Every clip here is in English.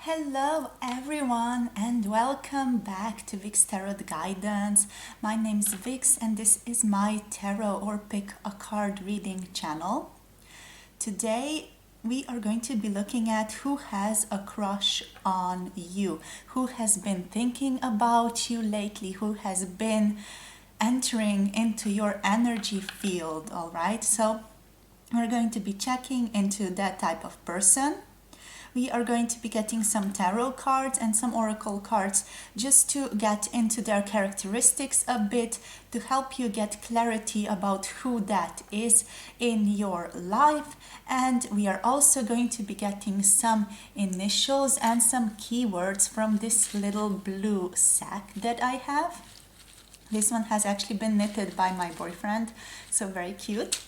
Hello everyone and welcome back to Vix Tarot Guidance. My name is Vix and this is my tarot or pick a card reading channel. Today we are going to be looking at who has a crush on you, who has been thinking about you lately, who has been entering into your energy field, all right? So we're going to be checking into that type of person. We are going to be getting some tarot cards and some oracle cards just to get into their characteristics a bit, to help you get clarity about who that is in your life. And we are also going to be getting some initials and some keywords from this little blue sack that I have. This one has actually been knitted by my boyfriend, so very cute.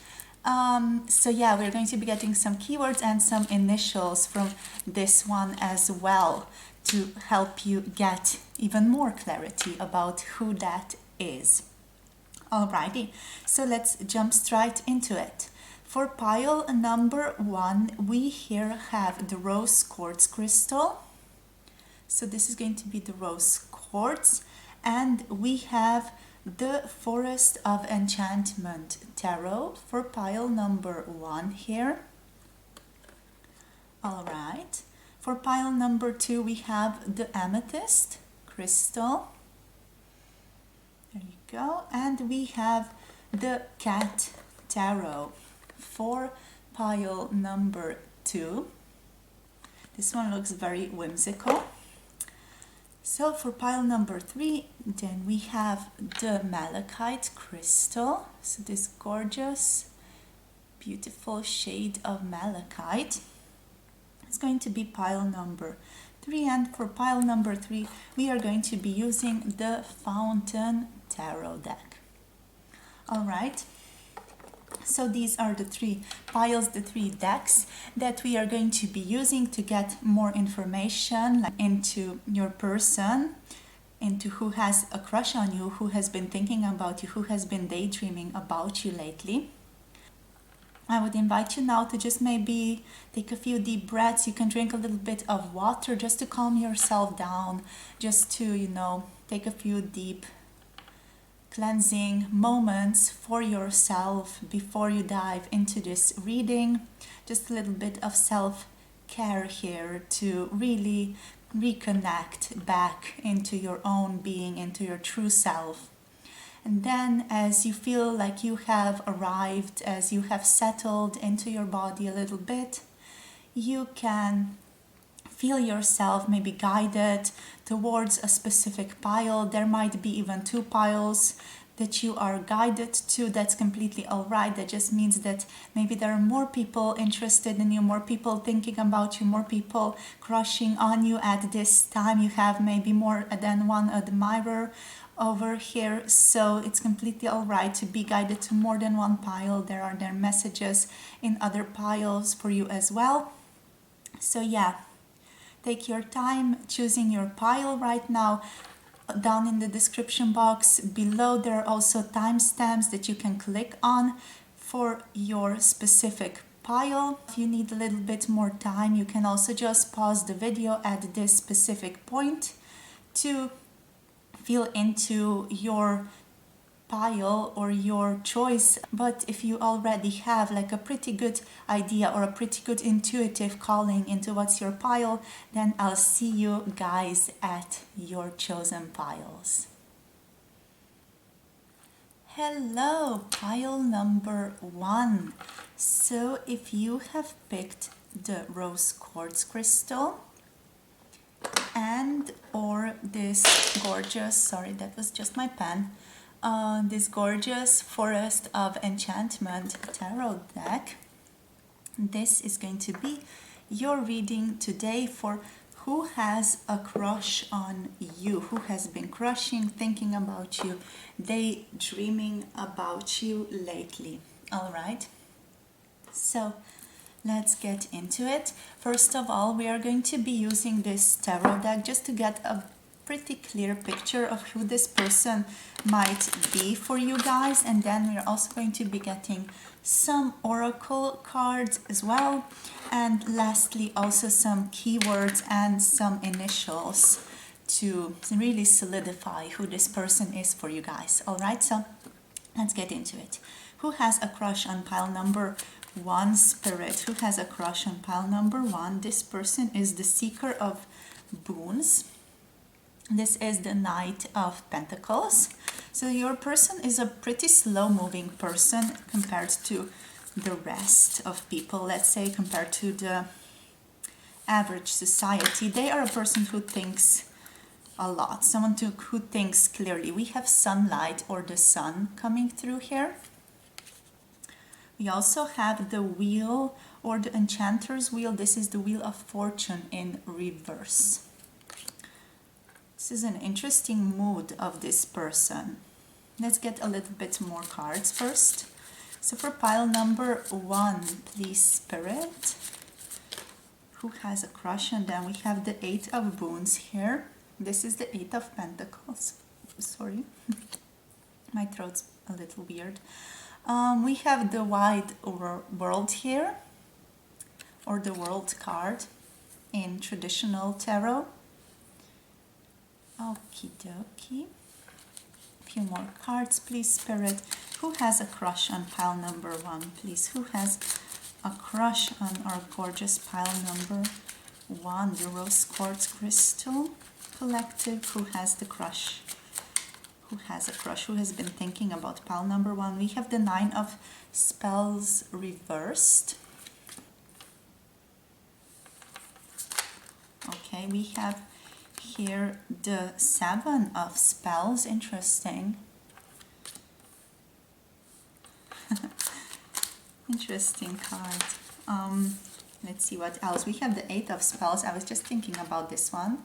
So yeah, we're going to be getting some keywords and some initials from this one as well to help you get even more clarity about who that is. Alrighty, so let's jump straight into it. For pile number 1, we here have the rose quartz crystal. So this is going to be the rose quartz, and we have the Forest of Enchantment tarot for pile number 1 here. All right. For pile number 2, we have the Amethyst crystal. There you go. And we have the Cat tarot for pile number 2. This one looks very whimsical. So for pile number 3, then we have the Malachite crystal. So this gorgeous, beautiful shade of malachite. It's going to be pile number 3. And for pile number 3, we are going to be using the Fountain Tarot deck. All right. So these are the 3 piles, the 3 decks that we are going to be using to get more information into your person, into who has a crush on you, who has been thinking about you, who has been daydreaming about you lately. I would invite you now to just maybe take a few deep breaths. You can drink a little bit of water just to calm yourself down, just to, take a few deep cleansing moments for yourself before you dive into this reading. Just a little bit of self-care here to really reconnect back into your own being, into your true self. And then as you feel like you have arrived, as you have settled into your body a little bit, you can feel yourself maybe guided towards a specific pile. There might be even 2 piles that you are guided to. That's completely all right. That just means that maybe there are more people interested in you, more people thinking about you, more people crushing on you at this time. You have maybe more than one admirer over here, so it's completely all right to be guided to more than one pile. There are messages in other piles for you as well. So yeah, take your time choosing your pile right now. Down in the description box below, there are also timestamps that you can click on for your specific pile. If you need a little bit more time, you can also just pause the video at this specific point to feel into your pile or your choice. But if you already have like a pretty good idea or a pretty good intuitive calling into what's your pile, then I'll see you guys at your chosen piles. Hello, pile number 1. So if you have picked the rose quartz crystal and or this gorgeous, sorry, that was just my pen, this gorgeous Forest of Enchantment tarot deck, this is going to be your reading today for who has a crush on you, who has been crushing, thinking about you, daydreaming about you lately. All right, so let's get into it. First of all, we are going to be using this tarot deck just to get a pretty clear picture of who this person might be for you guys. And then we're also going to be getting some oracle cards as well. And lastly, also some keywords and some initials to really solidify who this person is for you guys. All right, so let's get into it. Who has a crush on pile number 1, Spirit? Who has a crush on pile number 1? This person is the Seeker of Boons. This is the Knight of Pentacles. So your person is a pretty slow-moving person compared to the rest of people, let's say, compared to the average society. They are a person who thinks a lot, someone who thinks clearly. We have sunlight or the sun coming through here. We also have the wheel or the enchanter's wheel. This is the Wheel of Fortune in reverse. This is an interesting mood of this person. Let's get a little bit more cards first. So for pile number 1, please, Spirit. Who has a crush on them? We have the 8 of Boons here. This is the 8 of Pentacles. Sorry, my throat's a little weird. We have the Wide World here, or the World card in traditional tarot. Okie dokie. A few more cards, please, Spirit. Who has a crush on pile number 1, please? Who has a crush on our gorgeous pile number 1, the Rose Quartz Crystal Collective? Who has the crush? Who has a crush? Who has been thinking about pile number 1? We have the 9 of Spells reversed. Okay, we have here the 7 of Spells. Interesting. Interesting card. Let's see what else. We have the 8 of Spells. I was just thinking about this one.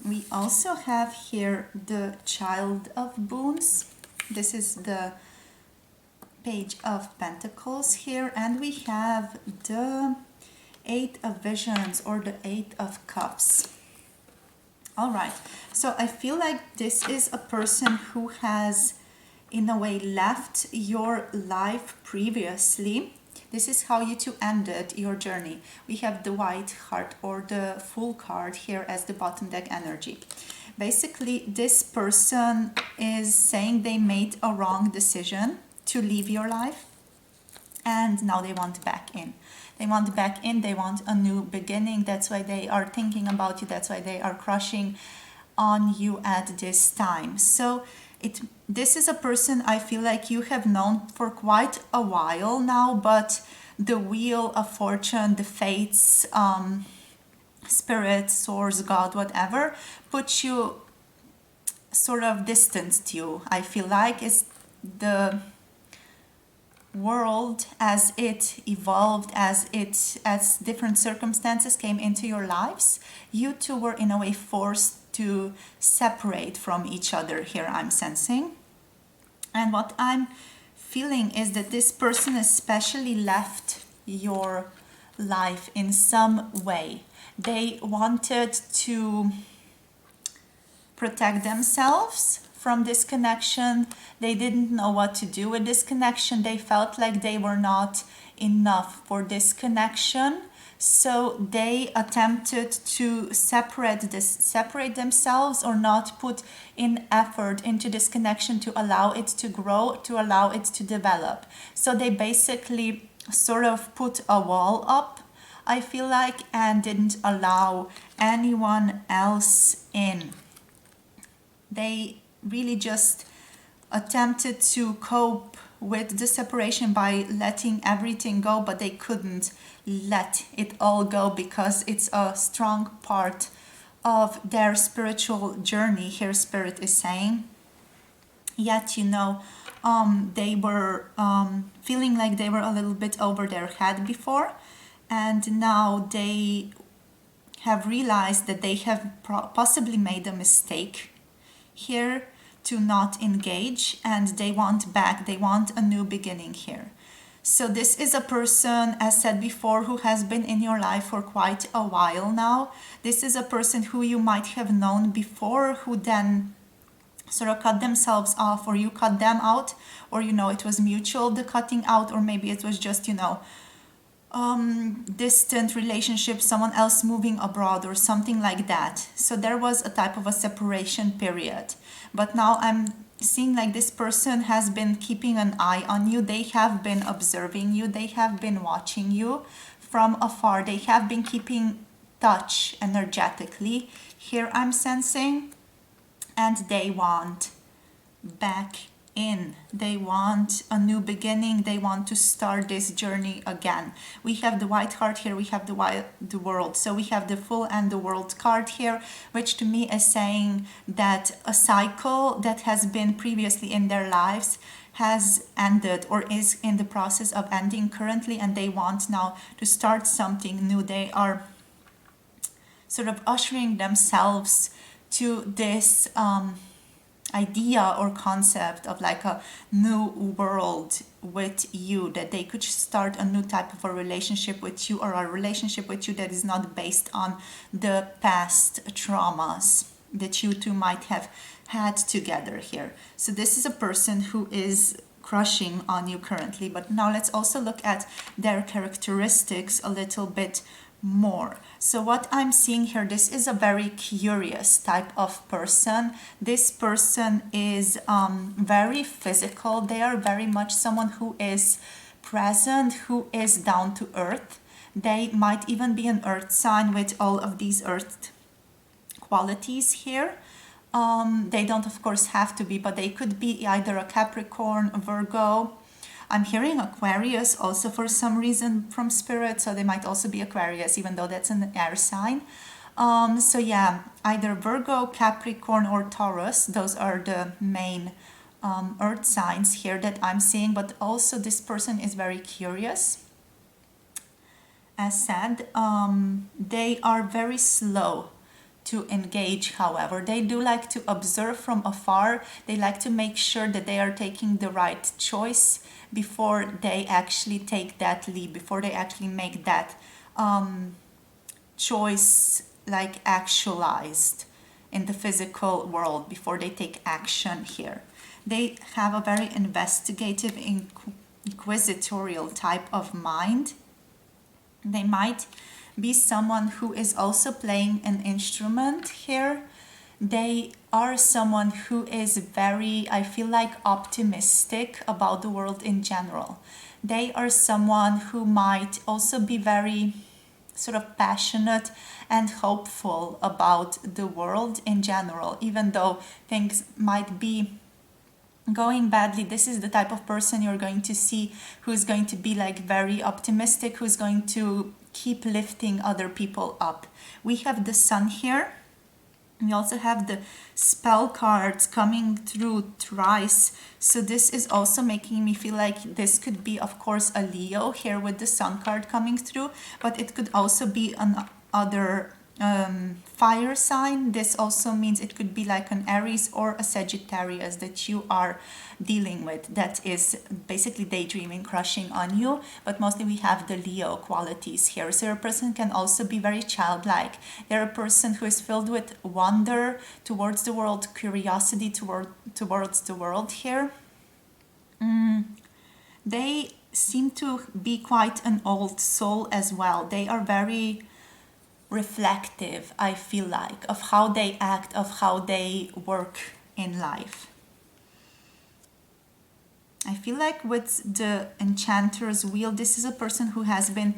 We also have here the Child of Boons. This is the Page of Pentacles here. And we have the 8 of Visions or the 8 of Cups. All right. So I feel like this is a person who has, in a way, left your life previously. This is how you two ended your journey. We have the White Heart or the Fool card here as the bottom deck energy. Basically, this person is saying they made a wrong decision to leave your life, and now they want back in. They want back in, they want a new beginning. That's why they are thinking about you. That's why they are crushing on you at this time. So this is a person I feel like you have known for quite a while now, but the Wheel of Fortune, the fates, spirit, source, God, whatever, put you sort of distanced you. I feel like it's the world as it evolved, as different circumstances came into your lives. You two were in a way forced to separate from each other here, I'm sensing. And what I'm feeling is that this person especially left your life in some way. They wanted to protect themselves from this connection. They didn't know what to do with this connection. They felt like they were not enough for this connection. So they attempted to separate themselves or not put in effort into this connection to allow it to grow, to allow it to develop. So they basically sort of put a wall up, I feel like, and didn't allow anyone else in. They really just attempted to cope with the separation by letting everything go, but they couldn't let it all go because it's a strong part of their spiritual journey here, Spirit is saying. Yet, they were feeling like they were a little bit over their head before, and now they have realized that they have possibly made a mistake here to not engage, and they want back, they want a new beginning here. So this is a person, as said before, who has been in your life for quite a while now. This is a person who you might have known before, who then sort of cut themselves off, or you cut them out, or it was mutual, the cutting out, or maybe it was just distant relationship, someone else moving abroad or something like that. So there was a type of a separation period. But now I'm seeing like this person has been keeping an eye on you. They have been observing you. They have been watching you from afar. They have been keeping touch energetically. Here I'm sensing. And they want back in. They want a new beginning. They want to start this journey again. We have the white heart here. We have the world. So we have the Fool and the World card here, which to me is saying that a cycle that has been previously in their lives has ended or is in the process of ending currently, and they want now to start something new. They are sort of ushering themselves to this idea or concept of like a new world with you, that they could start a new type of a relationship with you, or a relationship with you that is not based on the past traumas that you two might have had together here. So this is a person who is crushing on you currently. But now let's also look at their characteristics a little bit more. So what I'm seeing here, this is a very curious type of person. This person is very physical. They are very much someone who is present, who is down to earth. They might even be an earth sign with all of these earth qualities here. They don't of course have to be, but they could be either a Capricorn, a Virgo. I'm hearing Aquarius also for some reason from Spirit, so they might also be Aquarius, even though that's an air sign. So yeah, either Virgo, Capricorn, or Taurus. Those are the main earth signs here that I'm seeing. But also this person is very curious. As said, they are very slow to engage. However, they do like to observe from afar. They like to make sure that they are taking the right choice before they actually take that leap, before they actually make that choice like actualized in the physical world, before they take action here. They have a very investigative, inquisitorial type of mind. They might be someone who is also playing an instrument here. They are someone who is very, I feel like, optimistic about the world in general. They are someone who might also be very sort of passionate and hopeful about the world in general, even though things might be going badly. This is the type of person you're going to see who's going to be like very optimistic, who's going to keep lifting other people up. We have the Sun here. We also have the spell cards coming through thrice. So this is also making me feel like this could be, of course, a Leo here with the Sun card coming through, but it could also be another fire sign. This also means it could be like an Aries or a Sagittarius that you are dealing with, that is basically daydreaming, crushing on you. But mostly we have the Leo qualities here. So your person can also be very childlike. They're a person who is filled with wonder towards the world, curiosity towards the world here. They seem to be quite an old soul as well. They are very reflective, I feel like, of how they act, of how they work in life. I feel like with the Enchanter's Wheel, this is a person who has been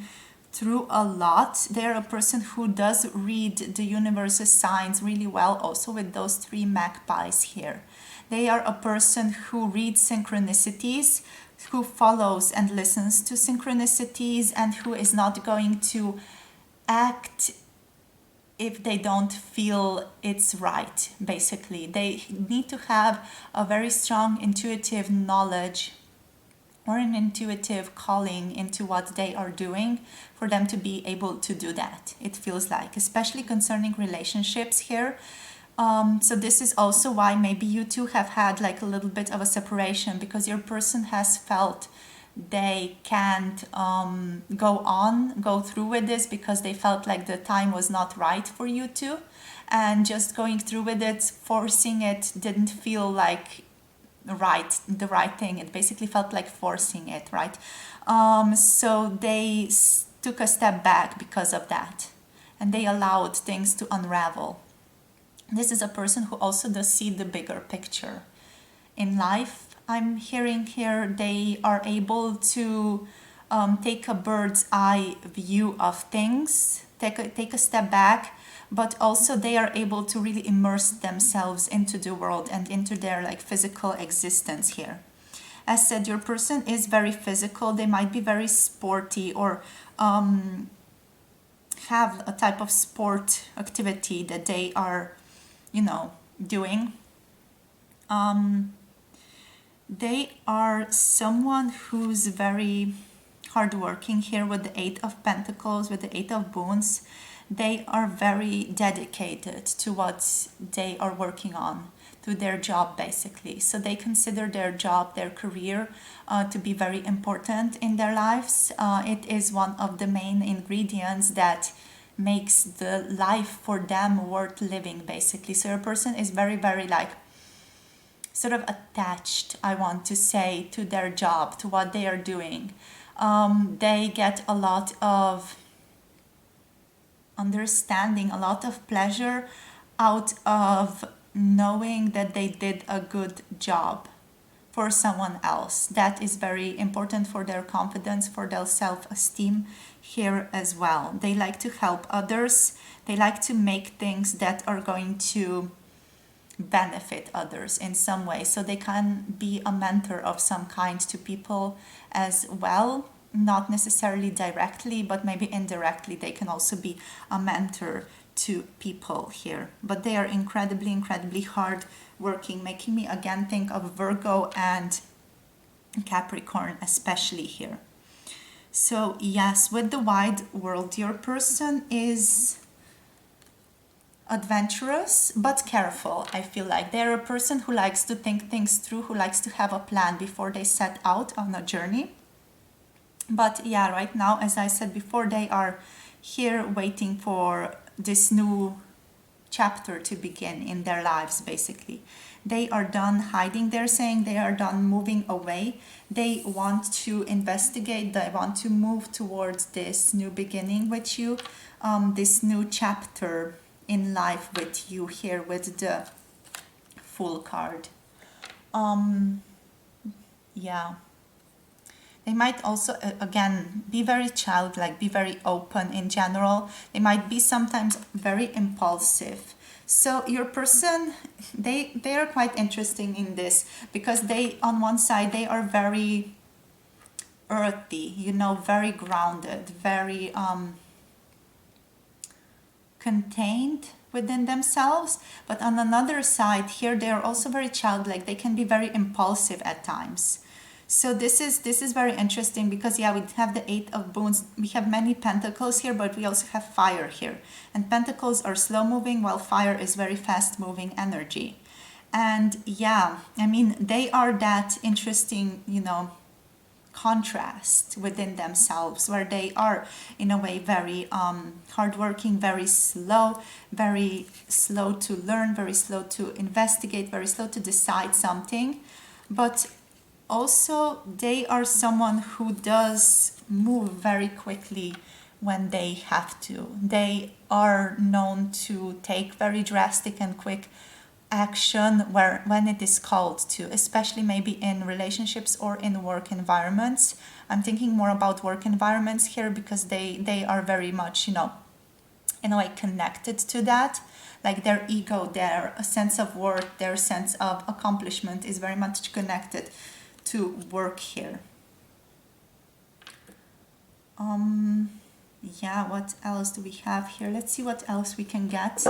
through a lot. They're a person who does read the universe's signs really well, also with those 3 magpies here. They are a person who reads synchronicities, who follows and listens to synchronicities, and who is not going to act if they don't feel it's right, basically. They need to have a very strong intuitive knowledge or an intuitive calling into what they are doing for them to be able to do that, it feels like, especially concerning relationships here. So this is also why maybe you two have had like a little bit of a separation, because your person has felt they can't go through with this because they felt like the time was not right for you to, and just going through with it, forcing it, didn't feel like the right thing. It basically felt like forcing it, right? So they took a step back because of that, and they allowed things to unravel. This is a person who also does see the bigger picture in life. I'm hearing here they are able to take a bird's eye view of things, take a step back, but also they are able to really immerse themselves into the world and into their like physical existence here. As said, your person is very physical. They might be very sporty or have a type of sport activity that they are, doing. They are someone who's very hardworking here with the Eight of Pentacles, with the Eight of Boons. They are very dedicated to what they are working on, to their job basically. So they consider their job, their career, to be very important in their lives. It is one of the main ingredients that makes the life for them worth living basically. So your person is very, very like sort of attached, I want to say, to their job, to what they are doing. They get a lot of understanding, a lot of pleasure out of knowing that they did a good job for someone else. That is very important for their confidence, for their self-esteem here as well. They like to help others. They like to make things that are going to benefit others in some way. So they can be a mentor of some kind to people as well. Not necessarily directly, but maybe indirectly they can also be a mentor to people here. But they are incredibly, incredibly hard working, making me again think of Virgo and Capricorn especially here. So yes, with the wide world, your person is adventurous but careful. I feel like they're a person who likes to think things through, who likes to have a plan before they set out on a journey. But yeah, right now, as I said before, they are here waiting for this new chapter to begin in their lives basically. They are done hiding, they're saying they are done moving away. They want to investigate, they want to move towards this new beginning with you, this new chapter in life with you here with the Fool card. Yeah. They might also, again, be very childlike, be very open in general. They might be sometimes very impulsive. So your person, they are quite interesting in this because they, on one side, they are very earthy, very grounded, very contained within themselves. But on another side here, they are also very childlike. They can be very impulsive at times. So this is very interesting because yeah, we have the Eight of Boons. We have many pentacles here, but we also have fire here. And pentacles are slow moving while fire is very fast moving energy. And yeah, I mean, they are that interesting, contrast within themselves where they are in a way very hardworking, very slow to learn, very slow to investigate, very slow to decide something. But also, they are someone who does move very quickly when they have to. They are known to take very drastic and quick action when it is called to, especially maybe in relationships or in work environments. I'm thinking more about work environments here because they are very much, in a way connected to that. Like their ego, their sense of worth, their sense of accomplishment is very much connected to work here. Yeah, what else do we have here? Let's see what else we can get.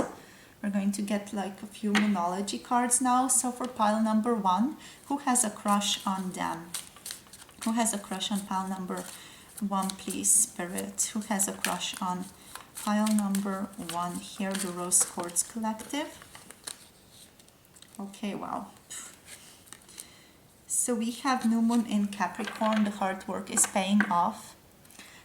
We're going to get like a few Moonology cards now. So for pile number 1, who has a crush on them? Who has a crush on pile number 1, please, Spirit? Who has a crush on pile number 1 here, the Rose Quartz Collective? Okay, wow. So we have new moon in Capricorn. The hard work is paying off.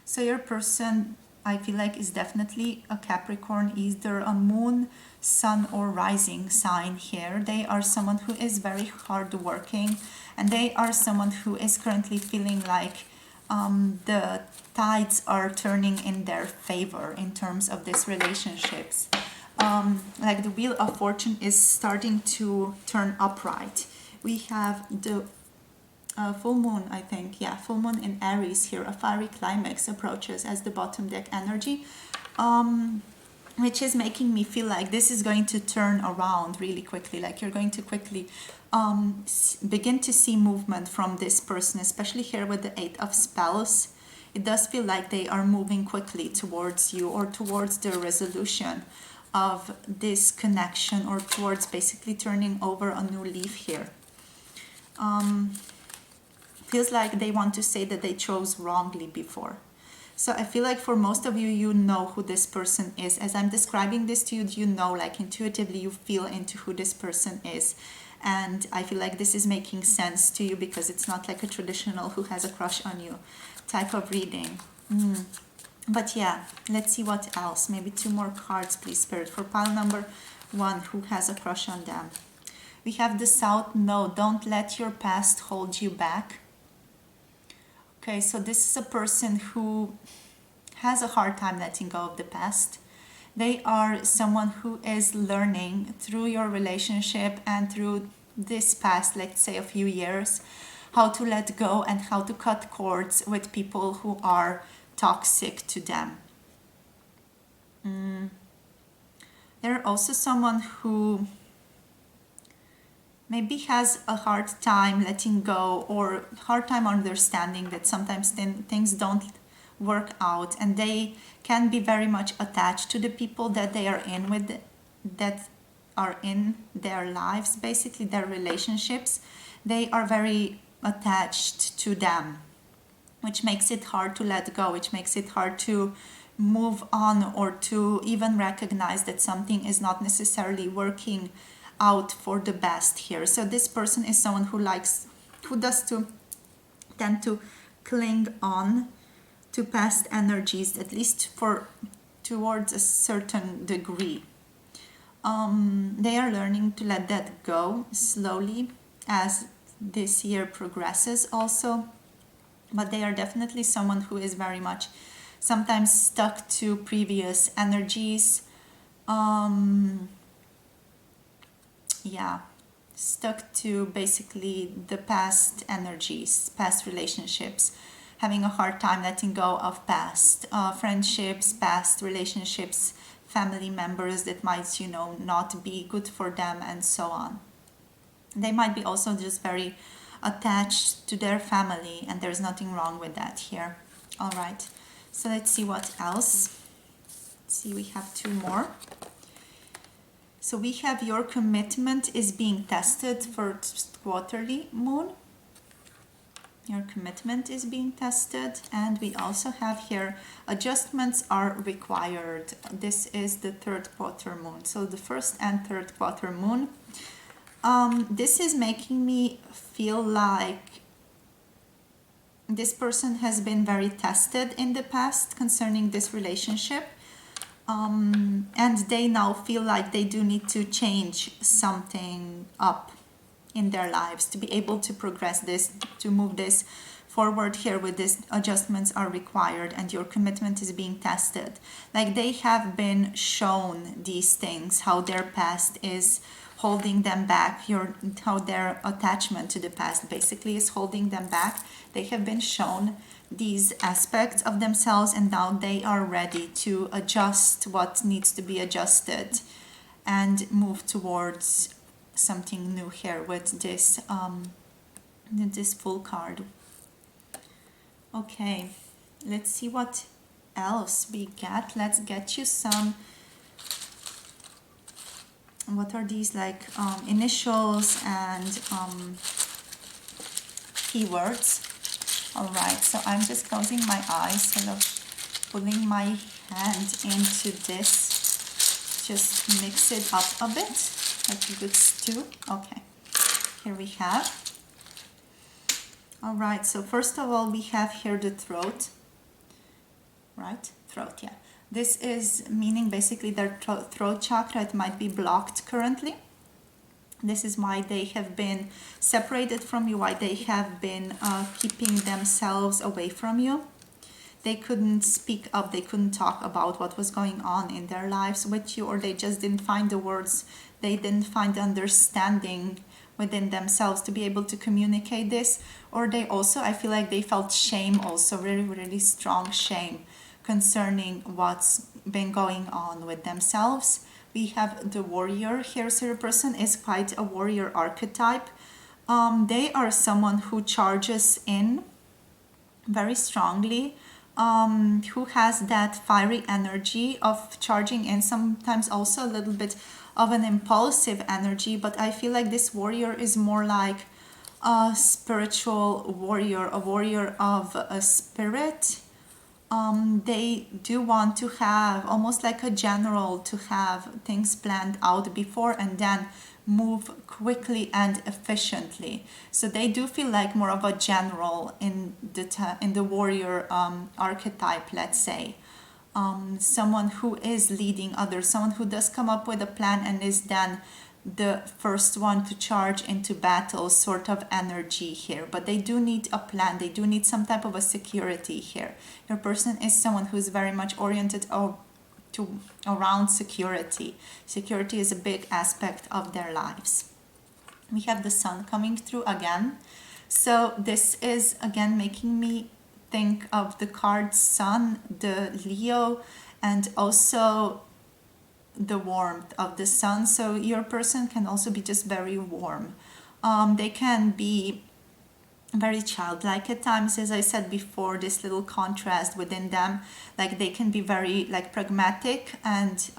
So your person, I feel like, is definitely a Capricorn, either a moon, sun, or rising sign here. They are someone who is very hardworking, and they are someone who is currently feeling like the tides are turning in their favor in terms of these relationships. Like the wheel of fortune is starting to turn upright. We have the full moon, I think, yeah, full moon in Aries here. A fiery climax approaches as the bottom deck energy, which is making me feel like this is going to turn around really quickly. Like you're going to quickly begin to see movement from this person, especially here with the Eight of Spells. It does feel like they are moving quickly towards you, or towards the resolution of this connection, or towards basically turning over a new leaf here. Feels like they want to say that they chose wrongly before. So I feel like for most of you, you know who this person is. As I'm describing this to you, you know, like intuitively you feel into who this person is. And I feel like this is making sense to you, because it's not like a traditional who has a crush on you type of reading. But yeah, let's see what else. Maybe 2 more cards, please, Spirit, for pile number 1, who has a crush on them. We have the South Node. Don't let your past hold you back. Okay, so this is a person who has a hard time letting go of the past. They are someone who is learning through your relationship and through this past, let's say a few years, how to let go and how to cut cords with people who are toxic to them. They're also someone who maybe has a hard time letting go, or hard time understanding that sometimes things don't work out, and they can be very much attached to the people that they are in with, that are in their lives, basically their relationships. They are very attached to them, which makes it hard to let go, which makes it hard to move on, or to even recognize that something is not necessarily working out for the best here. So this person is someone who tend to cling on to past energies, at least towards a certain degree. They are learning to let that go slowly as this year progresses also, but they are definitely someone who is very much sometimes stuck to previous energies. Stuck to basically the past energies, past relationships, having a hard time letting go of past friendships, past relationships, family members that might, not be good for them, and so on. They might be also just very attached to their family, and there's nothing wrong with that here. All right, so let's see what else. Let's see, we have 2 more. So we have your commitment is being tested for quarterly moon. Your commitment is being tested. And we also have here adjustments are required. This is the 3rd quarter moon. So the 1st and 3rd quarter moon. This is making me feel like this person has been very tested in the past concerning this relationship. And they now feel like they do need to change something up in their lives to be able to progress this, to move this forward here. With this, adjustments are required, and your commitment is being tested. Like they have been shown these things, how their past is holding them back, how their attachment to the past basically is holding them back. They have been shown these aspects of themselves, and now they are ready to adjust what needs to be adjusted and move towards something new here with this this full card. Okay, let's see what else we get. Let's get you some, what are these, like initials and keywords. All right, so I'm just closing my eyes, sort of pulling my hand into this, just mix it up a bit, like a good stew. Okay, here we have All right, so first of all, we have here the throat, right? Throat, yeah. This is meaning basically their throat chakra, it might be blocked currently. This is why they have been separated from you, why they have been keeping themselves away from you. They couldn't speak up, they couldn't talk about what was going on in their lives with you, or they just didn't find the words, they didn't find the understanding within themselves to be able to communicate this. Or they also, I feel like they felt shame also, really, really strong shame concerning what's been going on with themselves. We have the warrior here, so your person is quite a warrior archetype. They are someone who charges in very strongly, who has that fiery energy of charging in, sometimes also a little bit of an impulsive energy, but I feel like this warrior is more like a spiritual warrior, a warrior of a spirit. They do want to have almost like a general, to have things planned out before and then move quickly and efficiently. So they do feel like more of a general in the warrior archetype, let's say. Someone who is leading others, someone who does come up with a plan and is then the first one to charge into battle sort of energy here. But they do need a plan, they do need some type of a security here. Your person is someone who is very much oriented around security. Security is a big aspect of their lives. We have the sun coming through again. So this is again making me think of the card sun, the Leo, and also the warmth of the sun. So your person can also be just very warm. They can be very childlike at times, as I said before, this little contrast within them. Like they can be very like pragmatic and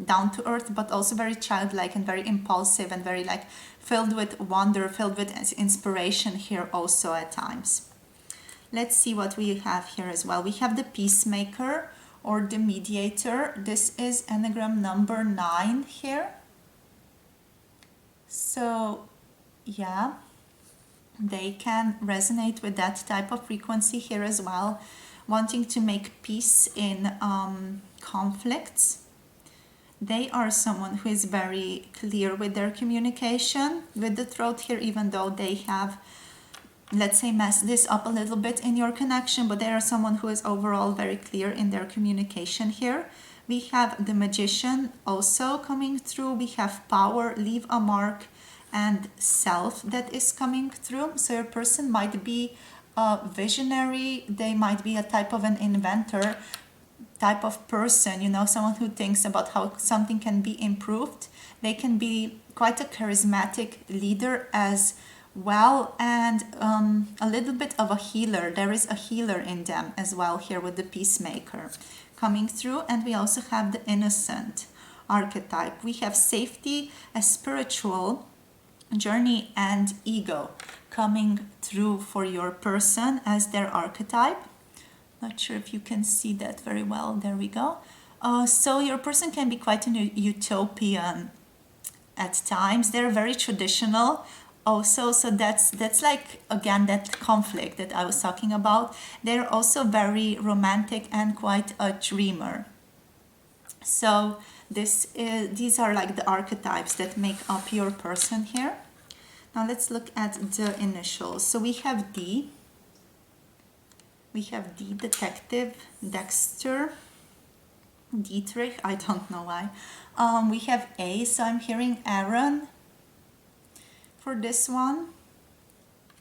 down to earth, but also very childlike and very impulsive and very like filled with wonder, filled with inspiration here also at times. Let's see what we have here as well. We have the peacemaker or the mediator. This is Enneagram number 9 here. So yeah, they can resonate with that type of frequency here as well, wanting to make peace in conflicts. They are someone who is very clear with their communication with the throat here, even though they have, let's say, messed this up a little bit in your connection, but they are someone who is overall very clear in their communication here. We have the magician also coming through. We have power, leave a mark, and self that is coming through. So your person might be a visionary, they might be a type of an inventor type of person, you know, someone who thinks about how something can be improved. They can be quite a charismatic leader as well, and a little bit of a healer. There is a healer in them as well here with the peacemaker coming through. And we also have the innocent archetype. We have safety, a spiritual journey, and ego coming through for your person as their archetype. Not sure if you can see that very well. There we go. So your person can be quite an utopian at times. They're very traditional also, so that's like again that conflict that I was talking about. They're also very romantic and quite a dreamer. So these are like the archetypes that make up your person here. Now let's look at the initials. So we have D. We have D, detective, Dexter, Dietrich, I don't know why. We have A, so I'm hearing Aaron for this one.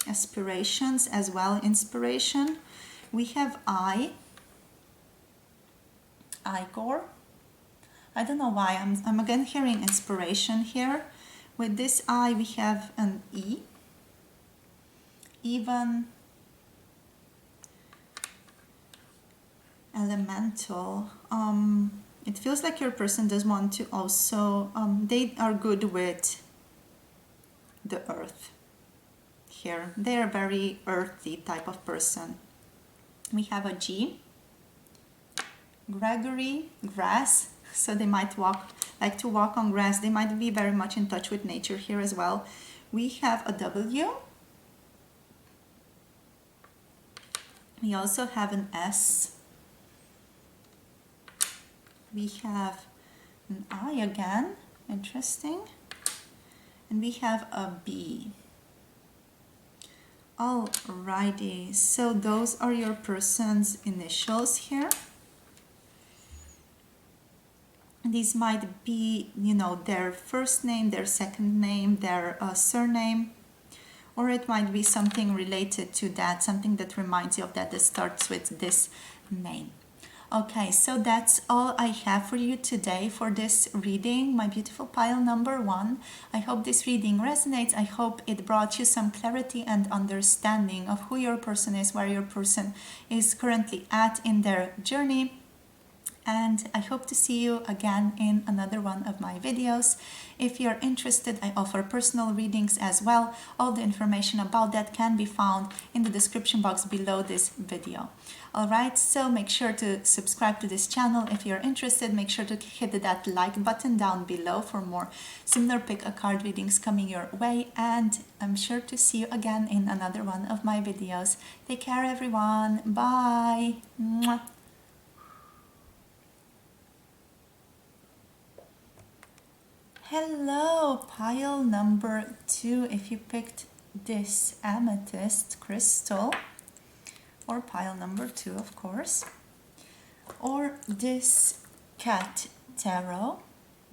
Aspirations as well, inspiration. We have Igor. I don't know why, I'm again hearing inspiration here. With this I, we have an E. Even, elemental. It feels like your person does want to also, they are good with the earth here. They are very earthy type of person. We have a G. Gregory, grass. So they might like to walk on grass. They might be very much in touch with nature here as well. We have a W. We also have an S. We have an I again, interesting. And we have a B. Alrighty, so those are your person's initials here. These might be, you know, their first name, their second name, their surname, or it might be something related to that, something that reminds you of that starts with this name. Okay, so that's all I have for you today for this reading, my beautiful pile number 1. I hope this reading resonates. I hope it brought you some clarity and understanding of who your person is, where your person is currently at in their journey. And I hope to see you again in another one of my videos. If you're interested, I offer personal readings as well. All the information about that can be found in the description box below this video. Alright, so make sure to subscribe to this channel if you're interested. Make sure to hit that like button down below for more similar pick a card readings coming your way. And I'm sure to see you again in another one of my videos. Take care, everyone. Bye. Mwah. Hello, pile number 2. If you picked this amethyst crystal, or pile number 2, of course, or this cat tarot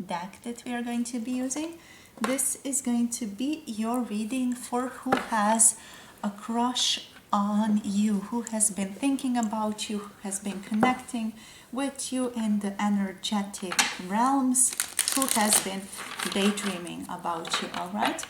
deck that we are going to be using, this is going to be your reading for who has a crush on you, who has been thinking about you, who has been connecting with you in the energetic realms, who has been daydreaming about you. All right,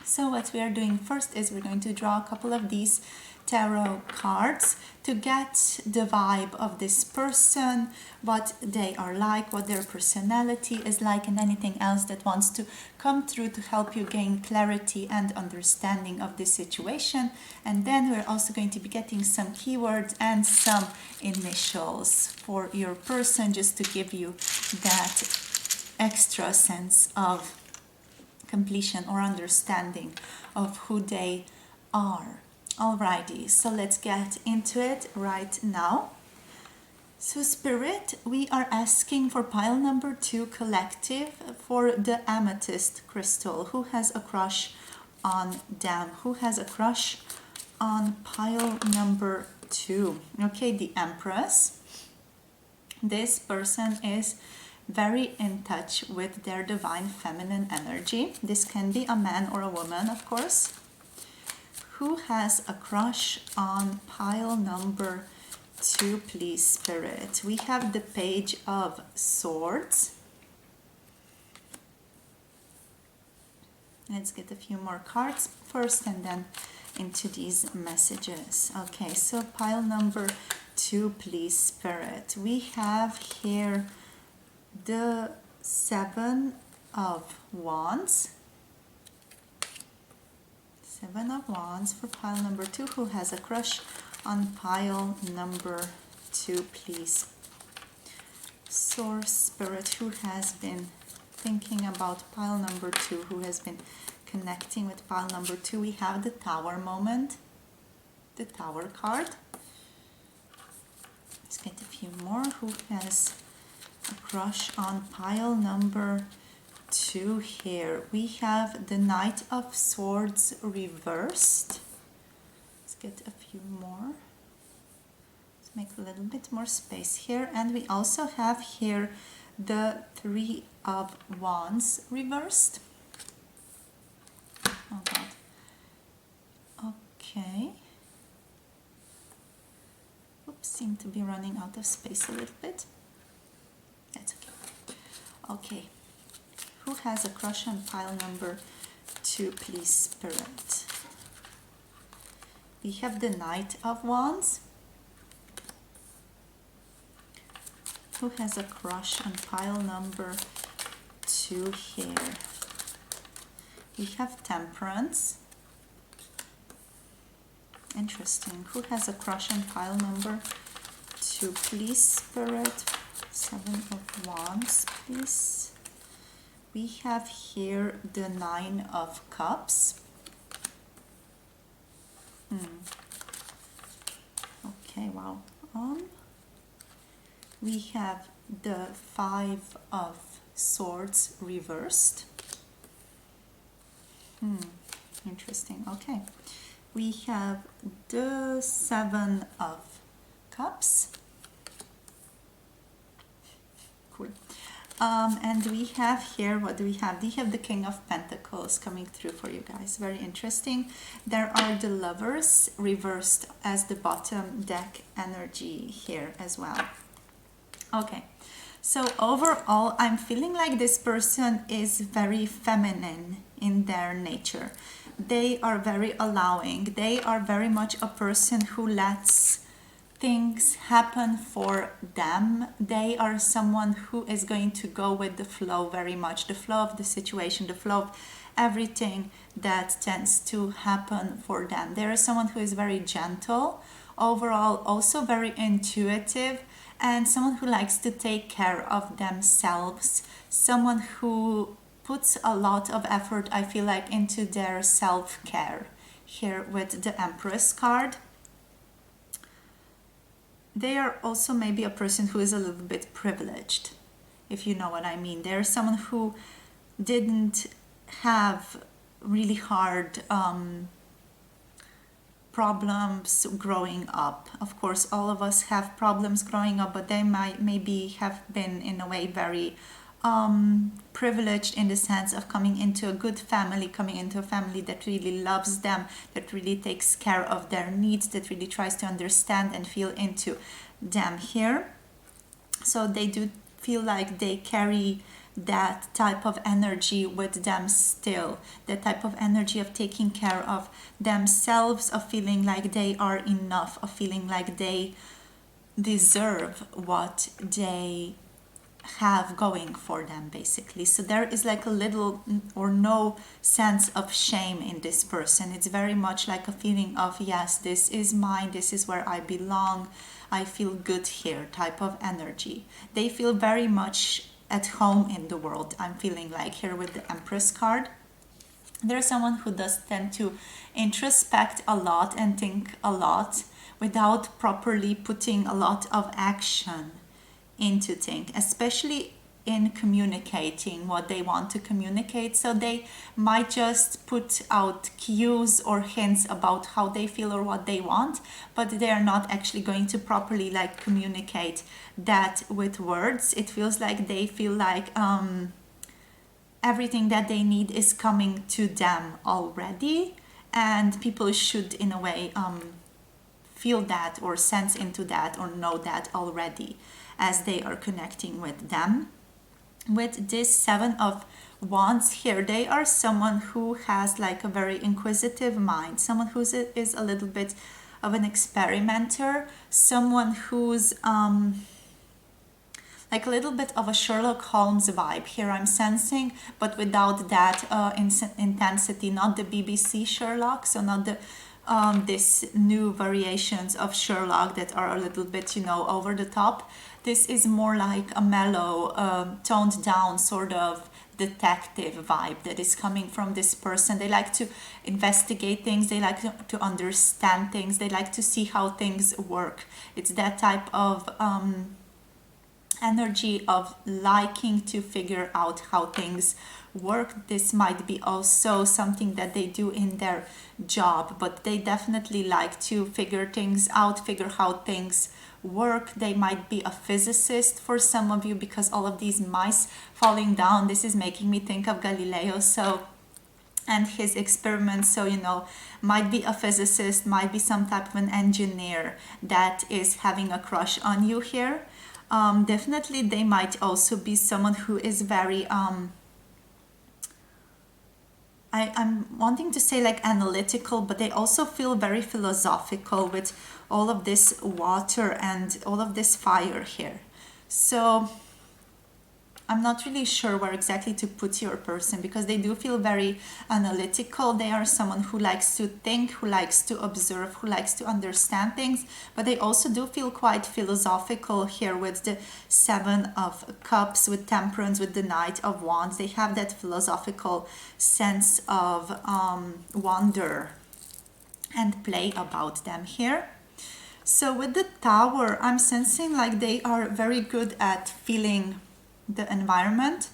so what we are doing first is we're going to draw a couple of these tarot cards to get the vibe of this person, what they are like, what their personality is like, and anything else that wants to come through to help you gain clarity and understanding of this situation. And then we're also going to be getting some keywords and some initials for your person, just to give you that extra sense of completion or understanding of who they are. Alrighty, so let's get into it right now. So Spirit, we are asking for pile number 2 collective for the amethyst crystal. Who has a crush on them? Who has a crush on pile number 2? Okay, the Empress. This person is very in touch with their divine feminine energy. This can be a man or a woman, of course. Who has a crush on pile number 2, please, Spirit? We have the Page of Swords. Let's get a few more cards first and then into these messages. Okay, so pile number 2, please, Spirit. We have here the 7 of Wands. 7 of Wands for pile number 2. Who has a crush on pile number 2, please? Source Spirit, who has been thinking about pile number 2, who has been connecting with pile number 2. We have the Tower moment, the Tower card. Let's get a few more. Who has a crush on pile number 2 here? We have the Knight of Swords reversed. Let's get a few more. Let's make a little bit more space here. And we also have here the 3 of Wands reversed. Oh God. Okay. Oops, seem to be running out of space a little bit. That's okay. Okay. Who has a crush on pile number 2, please, Spirit? We have the Knight of Wands. Who has a crush on pile number 2 here? We have Temperance. Interesting. Who has a crush on pile number 2, please, Spirit? 7 of Wands, please. We have here the 9 of Cups. Okay, wow. We have the Five of Swords reversed. Interesting. Okay. We have the Seven of Cups. Cool. And we have here, what do we have? We have the King of Pentacles coming through for you guys. Very interesting. There are the Lovers reversed as the bottom deck energy here as well. Okay. So overall, I'm feeling like this person is very feminine in their nature. They are very allowing. They are very much a person who lets things happen for them. They are someone who is going to go with the flow very much. The flow of the situation, the flow of everything that tends to happen for them. There is someone who is very gentle. Overall, also very intuitive. And someone who likes to take care of themselves, someone who puts a lot of effort, I feel like, into their self-care. Here with the Empress card. They are also maybe a person who is a little bit privileged, if you know what I mean. They're someone who didn't have really hard problems growing up. Of course, all of us have problems growing up, but they might maybe have been in a way very privileged in the sense of coming into a good family, coming into a family that really loves them, that really takes care of their needs, that really tries to understand and feel into them here. So they do feel like they carry that type of energy with them still, that type of energy of taking care of themselves, of feeling like they are enough, of feeling like they deserve what they have going for them, basically. So there is like a little or no sense of shame in this person. It's very much like a feeling of, yes, this is mine, this is where I belong, I feel good here type of energy. They feel very much at home in the world, I'm feeling like, here with the Empress card. There's someone who does tend to introspect a lot and think a lot without properly putting a lot of action into things, especially in communicating what they want to communicate. So they might just put out cues or hints about how they feel or what they want, but they are not actually going to properly like communicate that with words. It feels like they feel like everything that they need is coming to them already, and people should in a way feel that or sense into that or know that already as they are connecting with them. With this Seven of Wands here, they are someone who has like a very inquisitive mind, someone who is a little bit of an experimenter, someone who's like a little bit of a Sherlock Holmes vibe here I'm sensing, but without that intensity, not the BBC Sherlock, so not the this new variations of Sherlock that are a little bit, you know, over the top. This is more like a mellow, toned down sort of detective vibe that is coming from this person. They like to investigate things, they like to understand things, they like to see how things work. It's that type of energy of liking to figure out how things work. This might be also something that they do in their job, but they definitely like to figure things out, figure how things work. They might be a physicist for some of you, because all of these mice falling down, this is making me think of Galileo and his experiments. So, you know, might be a physicist, might be some type of an engineer that is having a crush on you here. Definitely they might also be someone who is very I'm wanting to say like analytical, but they also feel very philosophical with all of this water and all of this fire here. So I'm not really sure where exactly to put your person, because they do feel very analytical. They are someone who likes to think, who likes to observe, who likes to understand things, but they also do feel quite philosophical here with the Seven of Cups, with Temperance, with the Knight of Wands. They have that philosophical sense of wonder and play about them here. So with the Tower, I'm sensing like they are very good at feeling the environment.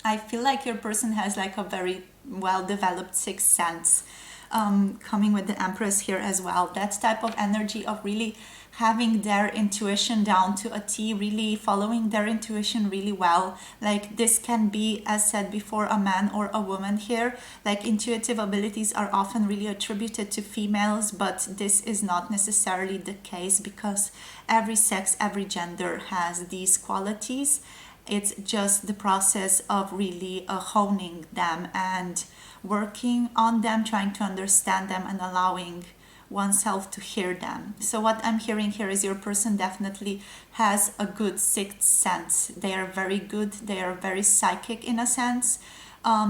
I feel like your person has like a very well developed sixth sense, coming with the Empress here as well. That type of energy of really having their intuition down to a T, really following their intuition really well. Like this can be, as said before, a man or a woman here. Like intuitive abilities are often really attributed to females, but this is not necessarily the case because every sex, every gender has these qualities. It's just the process of really honing them and working on them, trying to understand them and allowing oneself to hear them. So what I'm hearing here is your person definitely has a good sixth sense. They are very good. They are very psychic in a sense.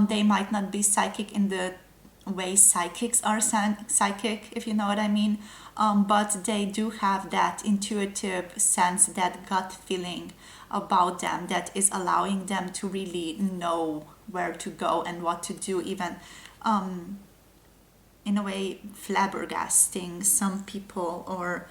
They might not be psychic in the way psychics are psychic, if you know what I mean. But they do have that intuitive sense, that gut feeling about them that is allowing them to really know where to go and what to do, even in a way flabbergasting some people, or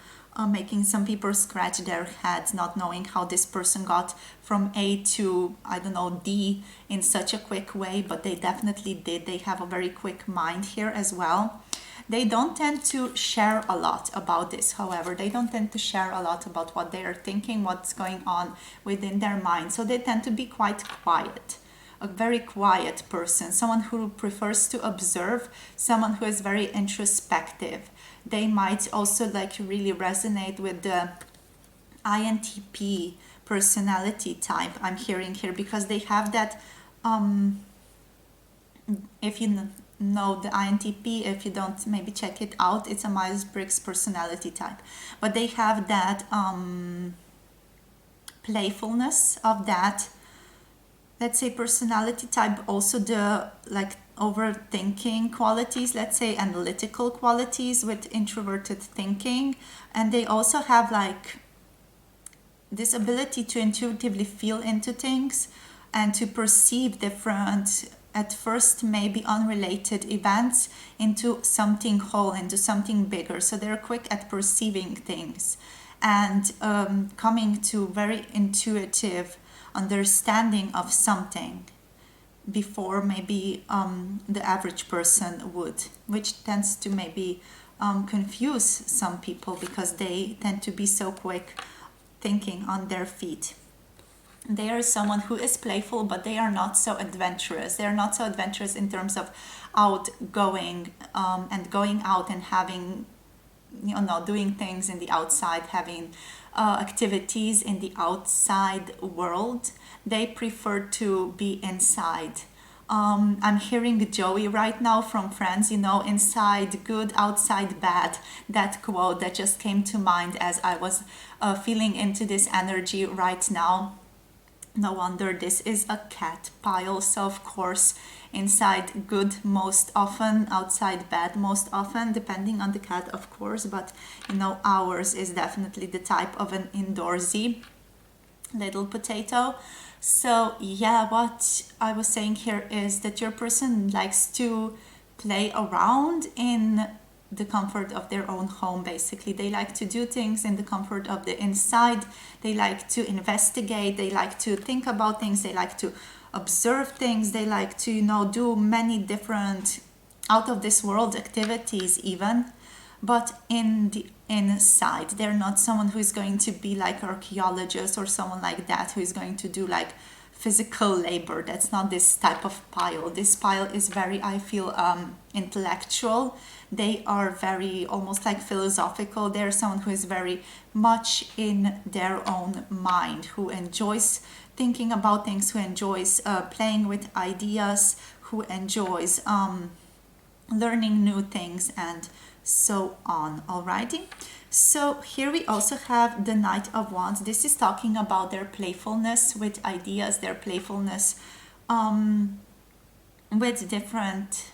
making some people scratch their heads, not knowing how this person got from A to, I don't know, D in such a quick way, but they definitely did. They have a very quick mind here as well. They don't tend to share a lot about this, however. They don't tend to share a lot about what they are thinking, what's going on within their mind. So they tend to be quite quiet. A very quiet person, someone who prefers to observe, someone who is very introspective. They might also like really resonate with the INTP personality type I'm hearing here, because they have that, if you know the INTP, if you don't, maybe check it out. It's a Myers-Briggs personality type, but they have that playfulness of that, let's say, personality type. Also the like overthinking qualities, let's say analytical qualities with introverted thinking. And they also have like this ability to intuitively feel into things and to perceive different, at first maybe unrelated events into something whole, into something bigger. So they're quick at perceiving things and coming to very intuitive understanding of something before maybe the average person would, which tends to maybe confuse some people because they tend to be so quick thinking on their feet. They are someone who is playful, but they are not so adventurous. They are not so adventurous in terms of outgoing and going out and having, doing things in the outside, having activities in the outside world. They prefer to be inside. I'm hearing Joey right now from Friends, inside good, outside bad. That quote that just came to mind as I was feeling into this energy right now. No wonder this is a cat pile. So of course, inside good most often, outside bad most often, depending on the cat, of course. But ours is definitely the type of an indoorsy little potato. So yeah, what I was saying here is that your person likes to play around in the comfort of their own home. Basically, they like to do things in the comfort of the inside. They like to investigate, they like to think about things, they like to observe things, they like to do many different out of this world activities even. But in the inside, they're not someone who is going to be like archaeologist or someone like that who is going to do like physical labor. That's not this type of pile. This pile is very, I feel, intellectual. They are very almost like philosophical. They're someone who is very much in their own mind, who enjoys thinking about things, who enjoys playing with ideas, who enjoys learning new things, and so on. Alrighty. So here we also have the Knight of Wands. This is talking about their playfulness with ideas, their playfulness with different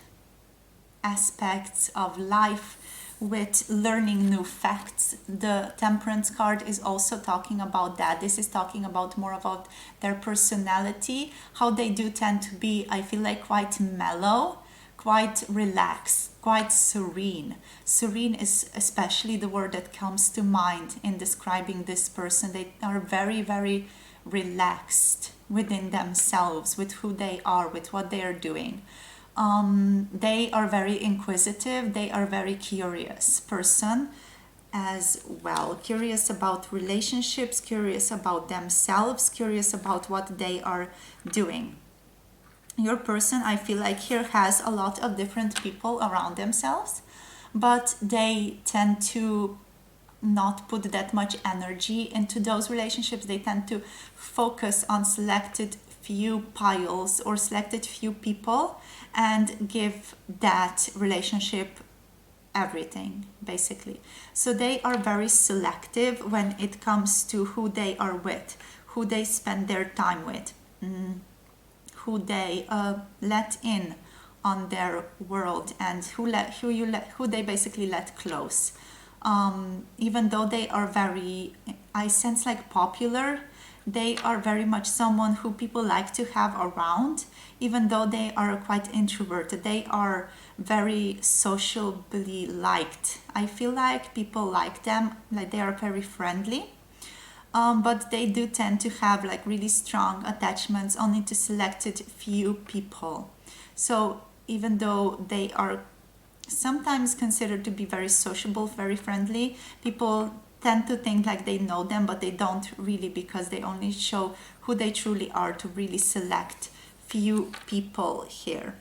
aspects of life, with learning new facts. The Temperance card is also talking about that. This is talking about more about their personality, how they do tend to be, I feel like, quite mellow, quite relaxed, quite serene. Serene is especially the word that comes to mind in describing this person. They are very, very relaxed within themselves, with who they are, with what they are doing. They are very inquisitive, they are very curious person as well. Curious about relationships, curious about themselves, curious about what they are doing. Your person, I feel like here, has a lot of different people around themselves, but they tend to not put that much energy into those relationships. They tend to focus on selected few piles or selected few people and give that relationship everything, basically. So they are very selective when it comes to who they are with, who they spend their time with, who they let in on their world, and who they basically let close. Even though they are very, I sense, like popular, they are very much someone who people like to have around, even though they are quite introverted. They are very sociably liked. I feel like people like them, like they are very friendly. But they do tend to have like really strong attachments only to selected few people. So even though they are sometimes considered to be very sociable, very friendly, people tend to think like they know them, but they don't really, because they only show who they truly are to really select few people here.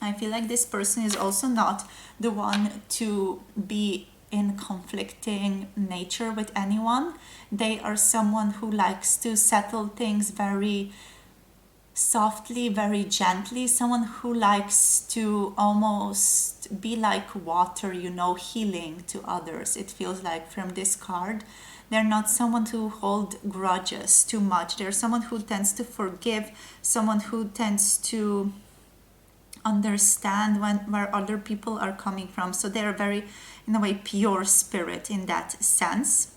I feel like this person is also not the one to be in conflicting nature with anyone. They are someone who likes to settle things very softly, very gently, someone who likes to almost be like water, healing to others. It feels like from this card. They're not someone to hold grudges too much. They're someone who tends to forgive, someone who tends to understand where other people are coming from. So they're very, in a way, pure spirit in that sense.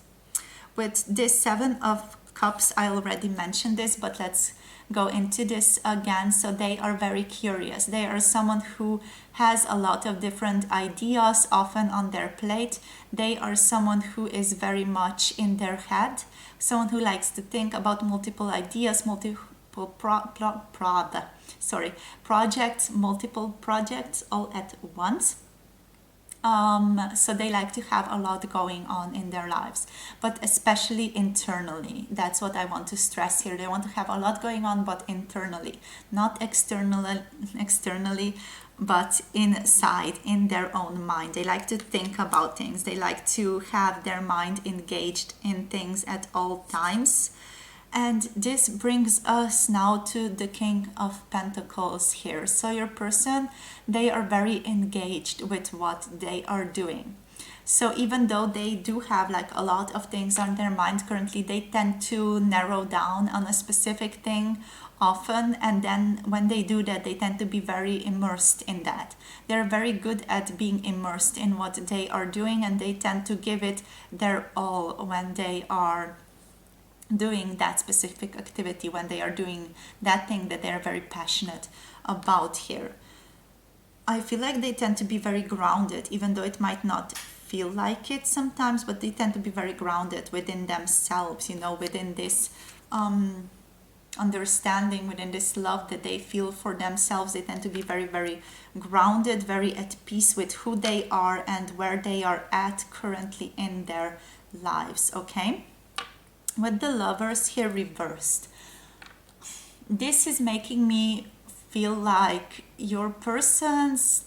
With this Seven of Cups, I already mentioned this, but let's go into this again. So they are very curious. They are someone who has a lot of different ideas often on their plate. They are someone who is very much in their head, someone who likes to think about multiple ideas, projects, multiple projects all at once. So they like to have a lot going on in their lives, but especially internally. That's what I want to stress here. They want to have a lot going on, but internally, not externally, but inside, in their own mind. They like to think about things. They like to have their mind engaged in things at all times. And this brings us now to the King of Pentacles here. So your person, they are very engaged with what they are doing. So even though they do have like a lot of things on their mind currently, they tend to narrow down on a specific thing often, and then when they do that, they tend to be very immersed in that. They're very good at being immersed in what they are doing, and they tend to give it their all when they are doing that specific activity, when they are doing that thing that they're very passionate about here. I feel like they tend to be very grounded, even though it might not feel like it sometimes, but they tend to be very grounded within themselves, within this understanding, within this love that they feel for themselves. They tend to be very, very grounded, very at peace with who they are and where they are at currently in their lives, okay? With the Lovers here reversed, this is making me feel like your person's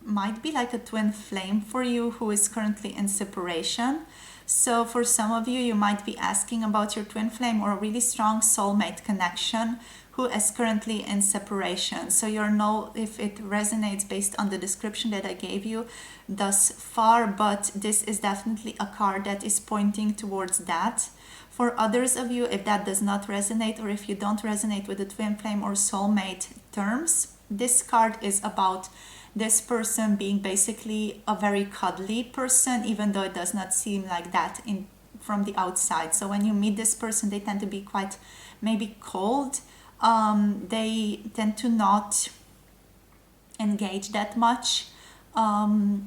might be like a twin flame for you who is currently in separation. So for some of you, you might be asking about your twin flame or a really strong soulmate connection who is currently in separation. So you know if it resonates based on the description that I gave you thus far, but this is definitely a card that is pointing towards that. For others of you, if that does not resonate, or if you don't resonate with the twin flame or soulmate terms, this card is about this person being basically a very cuddly person, even though it does not seem like that from the outside. So when you meet this person, they tend to be quite maybe cold. They tend to not engage that much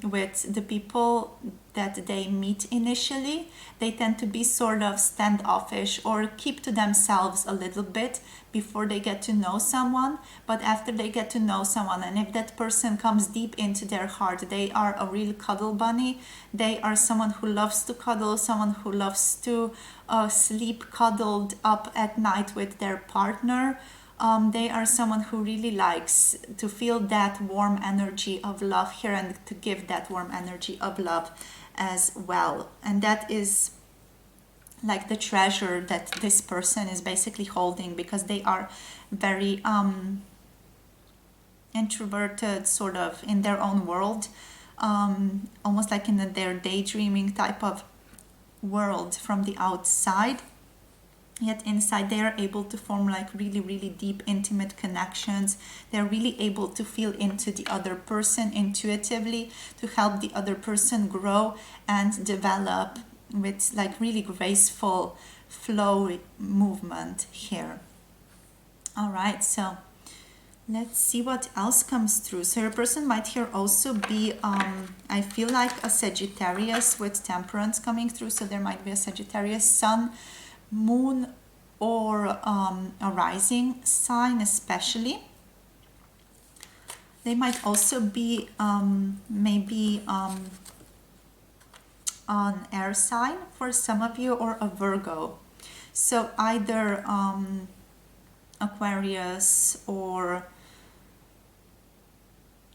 with the people that they meet initially. They tend to be sort of standoffish or keep to themselves a little bit before they get to know someone. But after they get to know someone, and if that person comes deep into their heart, they are a real cuddle bunny. They are someone who loves to cuddle, someone who loves to sleep cuddled up at night with their partner. They are someone who really likes to feel that warm energy of love here and to give that warm energy of love as well. And that is like the treasure that this person is basically holding, because they are very introverted, sort of in their own world, almost like in their daydreaming type of world from the outside. Yet inside they are able to form like really, really deep, intimate connections. They're really able to feel into the other person intuitively, to help the other person grow and develop with like really graceful flow movement here. All right, so let's see what else comes through. So your person might here also be, I feel like a Sagittarius with Temperance coming through. So there might be a Sagittarius sun, moon, or a rising sign especially. They might also be maybe an air sign for some of you, or a Virgo. So either Aquarius or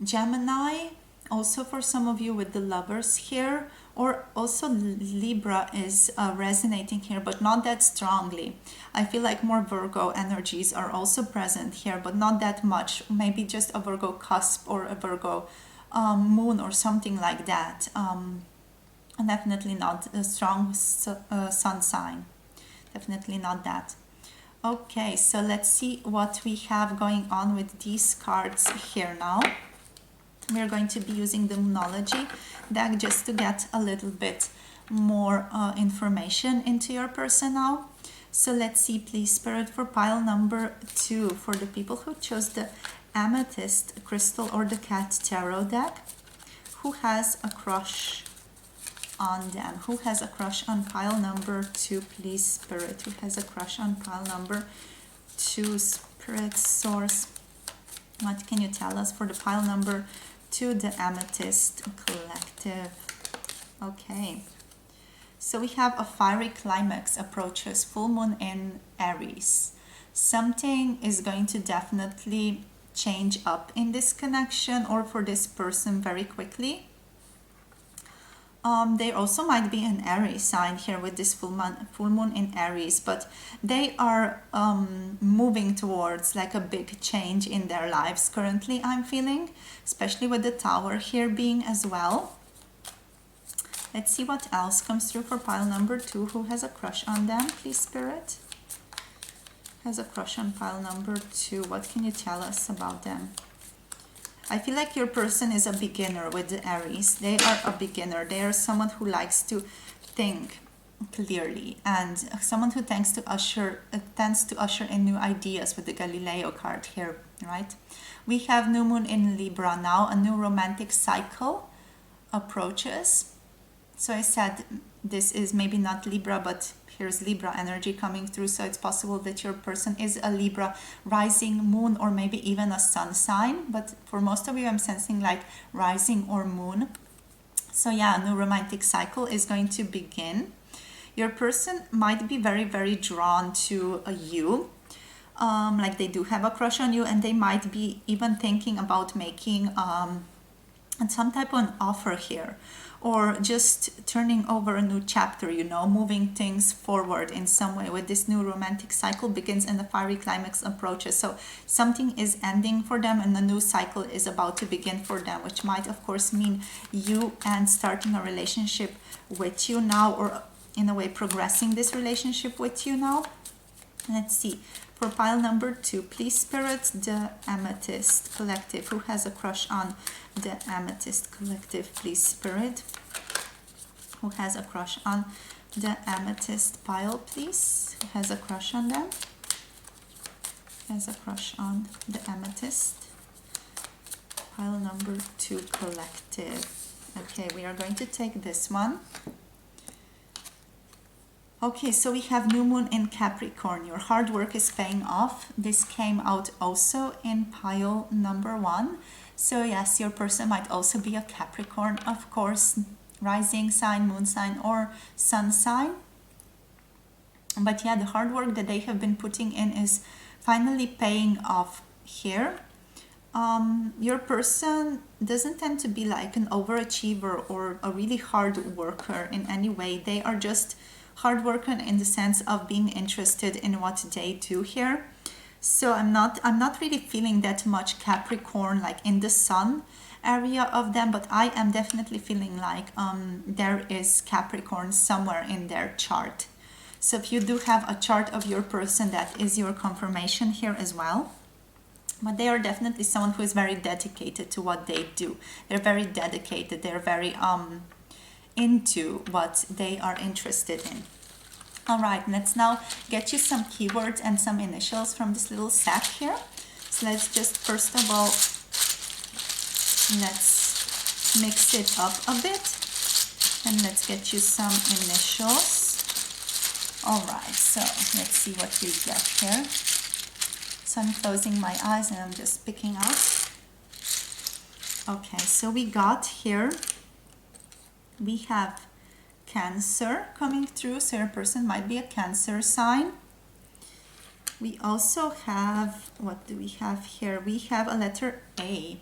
Gemini, also for some of you with the Lovers here, or also Libra is resonating here, but not that strongly. I feel like more Virgo energies are also present here, but not that much. Maybe just a Virgo cusp or a Virgo moon or something like that. Definitely not a strong sun sign. Definitely not that. Okay, so let's see what we have going on with these cards here now. We're going to be using the Moonology deck just to get a little bit more information into your person now. So let's see, please, Spirit, for pile number 2, for the people who chose the Amethyst crystal or the Cat Tarot deck, who has a crush on them? Who has a crush on pile number 2, please, Spirit? Who has a crush on pile number 2, Spirit, Source? What can you tell us for the pile number 2, the Amethyst Collective? Okay, so we have a fiery climax approaches, full moon in Aries. Something is going to definitely change up in this connection or for this person very quickly. They also might be an Aries sign here with this full moon in Aries, but they are moving towards like a big change in their lives currently, I'm feeling, especially with the Tower here being as well. Let's see what else comes through for pile number 2. Who has a crush on them, please, Spirit? Has a crush on pile number 2. What can you tell us about them? I feel like your person is a beginner with the Aries. They are a beginner. They are someone who likes to think clearly, and someone who tends to usher in new ideas with the Galileo card here, right? We have new moon in Libra now. A new romantic cycle approaches. So I said this is maybe not Libra, but here's Libra energy coming through, so it's possible that your person is a Libra rising, moon, or maybe even a sun sign, but for most of you I'm sensing like rising or moon. So yeah, a new romantic cycle is going to begin. Your person might be very, very drawn to you, like they do have a crush on you, and they might be even thinking about making some type of an offer here, or just turning over a new chapter, you know, moving things forward in some way. With this new romantic cycle begins and the fiery climax approaches. So something is ending for them and a new cycle is about to begin for them, which might of course mean you and starting a relationship with you now, or in a way progressing this relationship with you now. Let's see. For pile number 2, please, Spirit, the Amethyst Collective. Who has a crush on the Amethyst Collective, please, Spirit? Who has a crush on the Amethyst pile, please? Who has a crush on them? Has a crush on the Amethyst? Pile number 2, collective. Okay, we are going to take this one. Okay, so we have new moon in Capricorn. Your hard work is paying off. This came out also in pile number 1. So yes, your person might also be a Capricorn, of course, rising sign, moon sign, or sun sign. But yeah, the hard work that they have been putting in is finally paying off here. Your person doesn't tend to be like an overachiever or a really hard worker in any way. They are just hard worker in the sense of being interested in what they do here. So I'm not really feeling that much Capricorn like in the sun area of them, but I am definitely feeling like there is Capricorn somewhere in their chart. So if you do have a chart of your person, that is your confirmation here as well. But they are definitely someone who is very dedicated to what they do. They're very dedicated. They're very into what they are interested in. All right, let's now get you some keywords and some initials from this little set here. So let's just, first of all, let's mix it up a bit and let's get you some initials. All right, so let's see what we get here. So I'm closing my eyes and I'm just picking out. Okay, so we got here, we have Cancer coming through, so your person might be a Cancer sign. We also have, what do we have here? We have a letter A.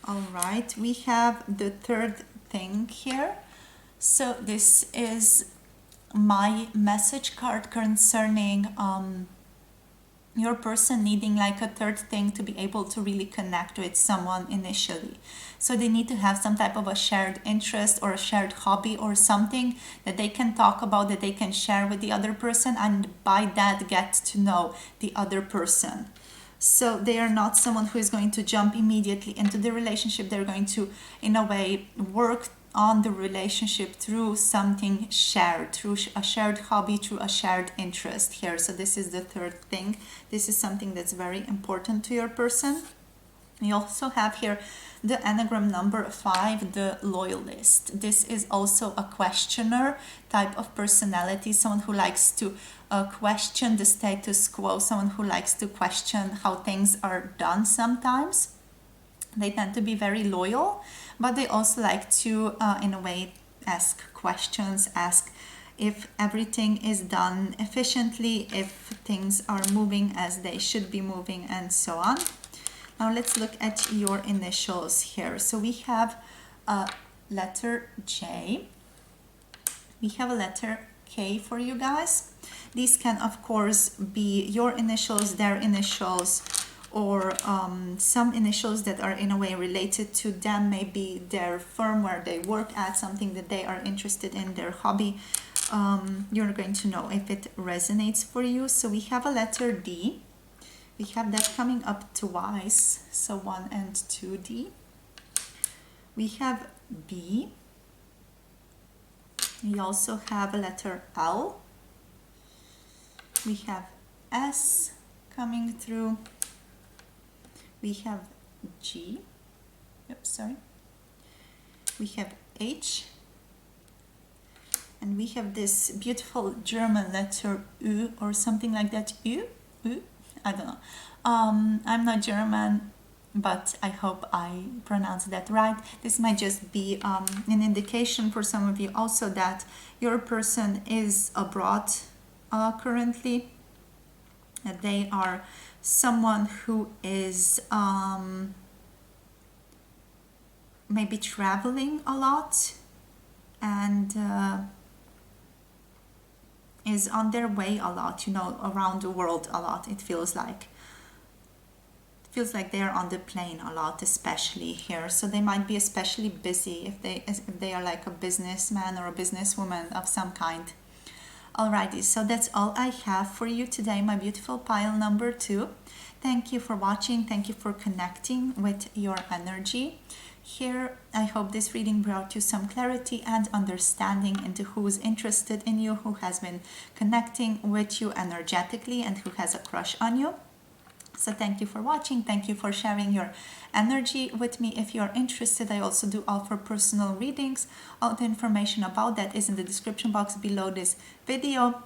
All right, we have the third thing here. So this is my message card concerning your person needing like a third thing to be able to really connect with someone initially. So they need to have some type of a shared interest or a shared hobby or something that they can talk about, that they can share with the other person, and by that get to know the other person. So they are not someone who is going to jump immediately into the relationship. They're going to, in a way, work on the relationship through something shared, through a shared hobby, through a shared interest here. So this is the third thing. This is something that's very important to your person. You also have here the Enneagram number 5, the loyalist. This is also a questioner type of personality, someone who likes to question the status quo, someone who likes to question how things are done sometimes. They tend to be very loyal, but they also like to, in a way, ask questions, ask if everything is done efficiently, if things are moving as they should be moving, and so on. Now let's look at your initials here. So we have a letter J. We have a letter K for you guys. These can, of course, be your initials, their initials, or some initials that are in a way related to them, maybe their firm where they work at, something that they are interested in, their hobby. You're going to know if it resonates for you. So we have a letter D. We have that coming up twice, so 1 and 2D. We have B. We also have a letter L. We have S coming through. We have G. Oops, sorry. We have H. And we have this beautiful German letter U or something like that. U? U? I don't know. I'm not German, but I hope I pronounced that right. This might just be an indication for some of you also that your person is abroad currently. That they are someone who is maybe traveling a lot and is on their way a lot, you know, around the world a lot. It feels like they're on the plane a lot, especially here. So they might be especially busy if they are like a businessman or a businesswoman of some kind. Alrighty, so that's all I have for you today, my beautiful pile number 2. Thank you for watching. Thank you for connecting with your energy. Here, I hope this reading brought you some clarity and understanding into who's interested in you, who has been connecting with you energetically, and who has a crush on you. So thank you for watching. Thank you for sharing your energy with me. If you're interested, I also do offer personal readings. All the information about that is in the description box below this video.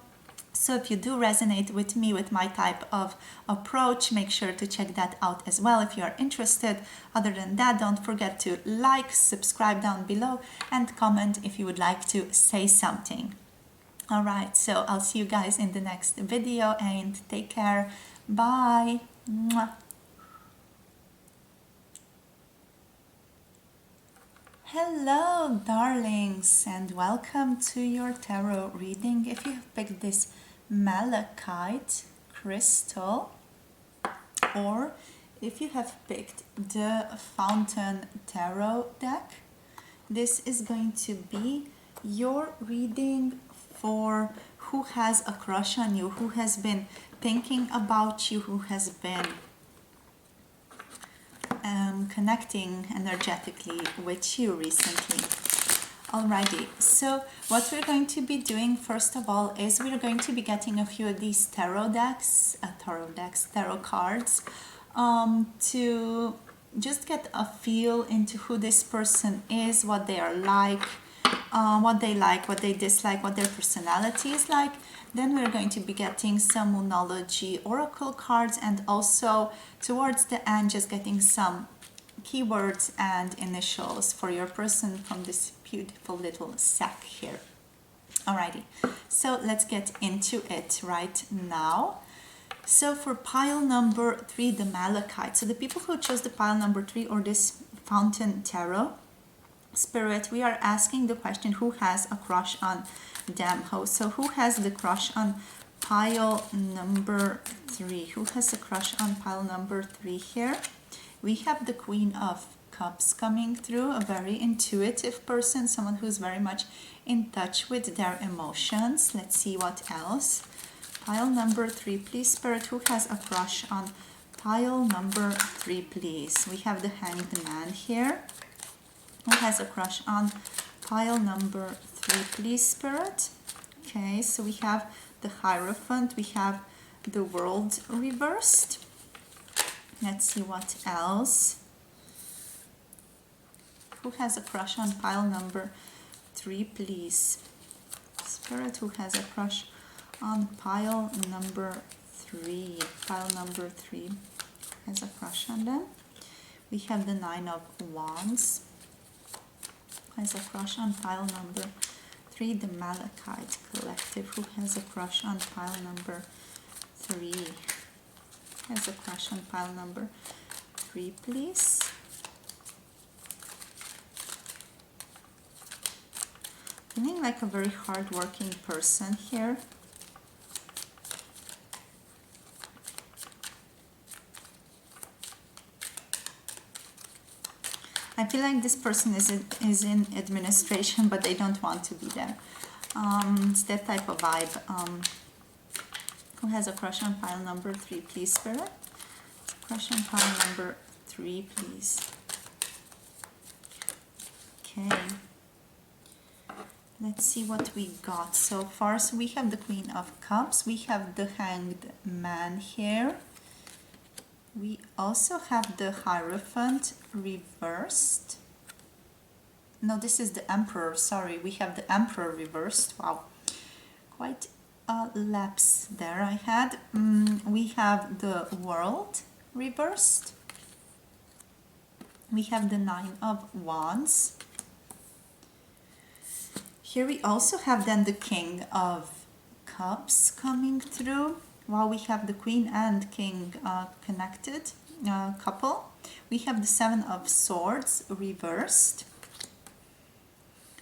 So if you do resonate with me, with my type of approach, make sure to check that out as well if you are interested. Other than that, don't forget to like, subscribe down below, and comment if you would like to say something. All right, so I'll see you guys in the next video, and take care. Bye. Mwah. Hello, darlings, and welcome to your tarot reading. If you have picked this Malachite crystal, or if you have picked the Fountain Tarot deck, this is going to be your reading for who has a crush on you, who has been thinking about you, who has been connecting energetically with you recently. Alrighty, so what we're going to be doing first of all is we're going to be getting a few of these tarot cards, to just get a feel into who this person is, what they are like, what they dislike, what their personality is like. Then we're going to be getting some Moonology oracle cards, and also towards the end just getting some keywords and initials for your person from this beautiful little sack here. Alrighty, so let's get into it right now. So for pile number 3, the Malachite. So the people who chose the pile number 3 or this Fountain Tarot, Spirit, we are asking the question, who has a crush on them? So who has the crush on pile number 3? Who has a crush on pile number 3 here? We have the Queen of Cups coming through, a very intuitive person, someone who's very much in touch with their emotions. Let's see what else. Pile number 3, please, Spirit, who has a crush on pile number 3, please? We have the Hanged Man here. Who has a crush on pile number 3, please, Spirit? Okay, so we have the Hierophant, we have the World reversed. Let's see what else. Who has a crush on pile number 3, please? Spirit, who has a crush on pile number 3? Pile number 3 has a crush on them. We have the Nine of Wands. Has a crush on pile number 3, the Malachite Collective. Who has a crush on pile number 3? Has a crush on pile number 3, please? Feeling like a very hard-working person here. I feel like this person is in administration, but they don't want to be there. It's that type of vibe. Who has a crush on pile number 3, please, Spirit? Crush on pile number 3, please. Okay. Let's see what we got so far. So we have the Queen of Cups. We have the Hanged Man here. We also have the Hierophant reversed. No, this is the Emperor, sorry. We have the Emperor reversed. Wow, quite a lapse there I had. We have the World reversed. We have the Nine of Wands. Here we also have then the King of Cups coming through. While we have the Queen and King connected couple. We have the Seven of Swords reversed.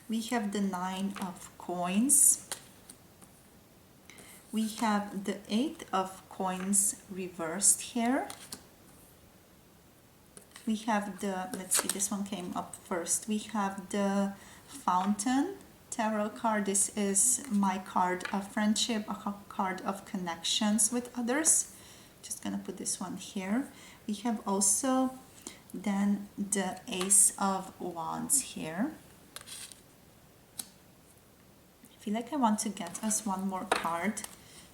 We have the Nine of Coins. We have the Eight of Coins reversed here. We have the, let's see, this one came up first. We have the Fountain Tarot card. This is my card of friendship, a card of connections with others. Just gonna put this one here. We have also then the Ace of Wands here. I feel like I want to get us one more card.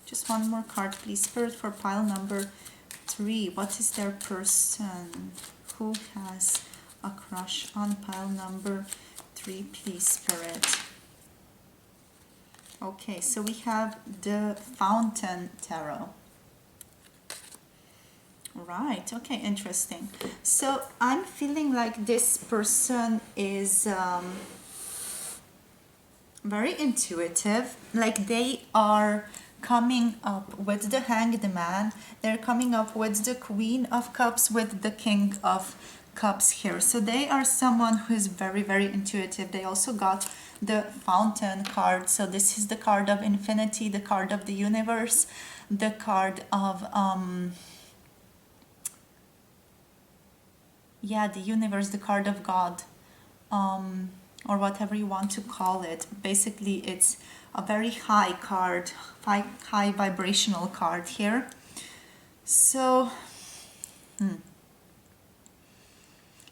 Just one more card, please, Spirit, for pile number 3. What is their person who has a crush on pile number 3, please, Spirit? Okay, so we have the Fountain Tarot. Right, okay, interesting. So I'm feeling like this person is very intuitive, like they are coming up with the Hanged Man, they're coming up with the Queen of Cups, with the King of Cups here. So they are someone who is very, very intuitive. They also got the Fountain card. So this is the card of infinity, the card of the universe, the card of the universe, the card of God, or whatever you want to call it. Basically, it's a very high card, high vibrational card here. So,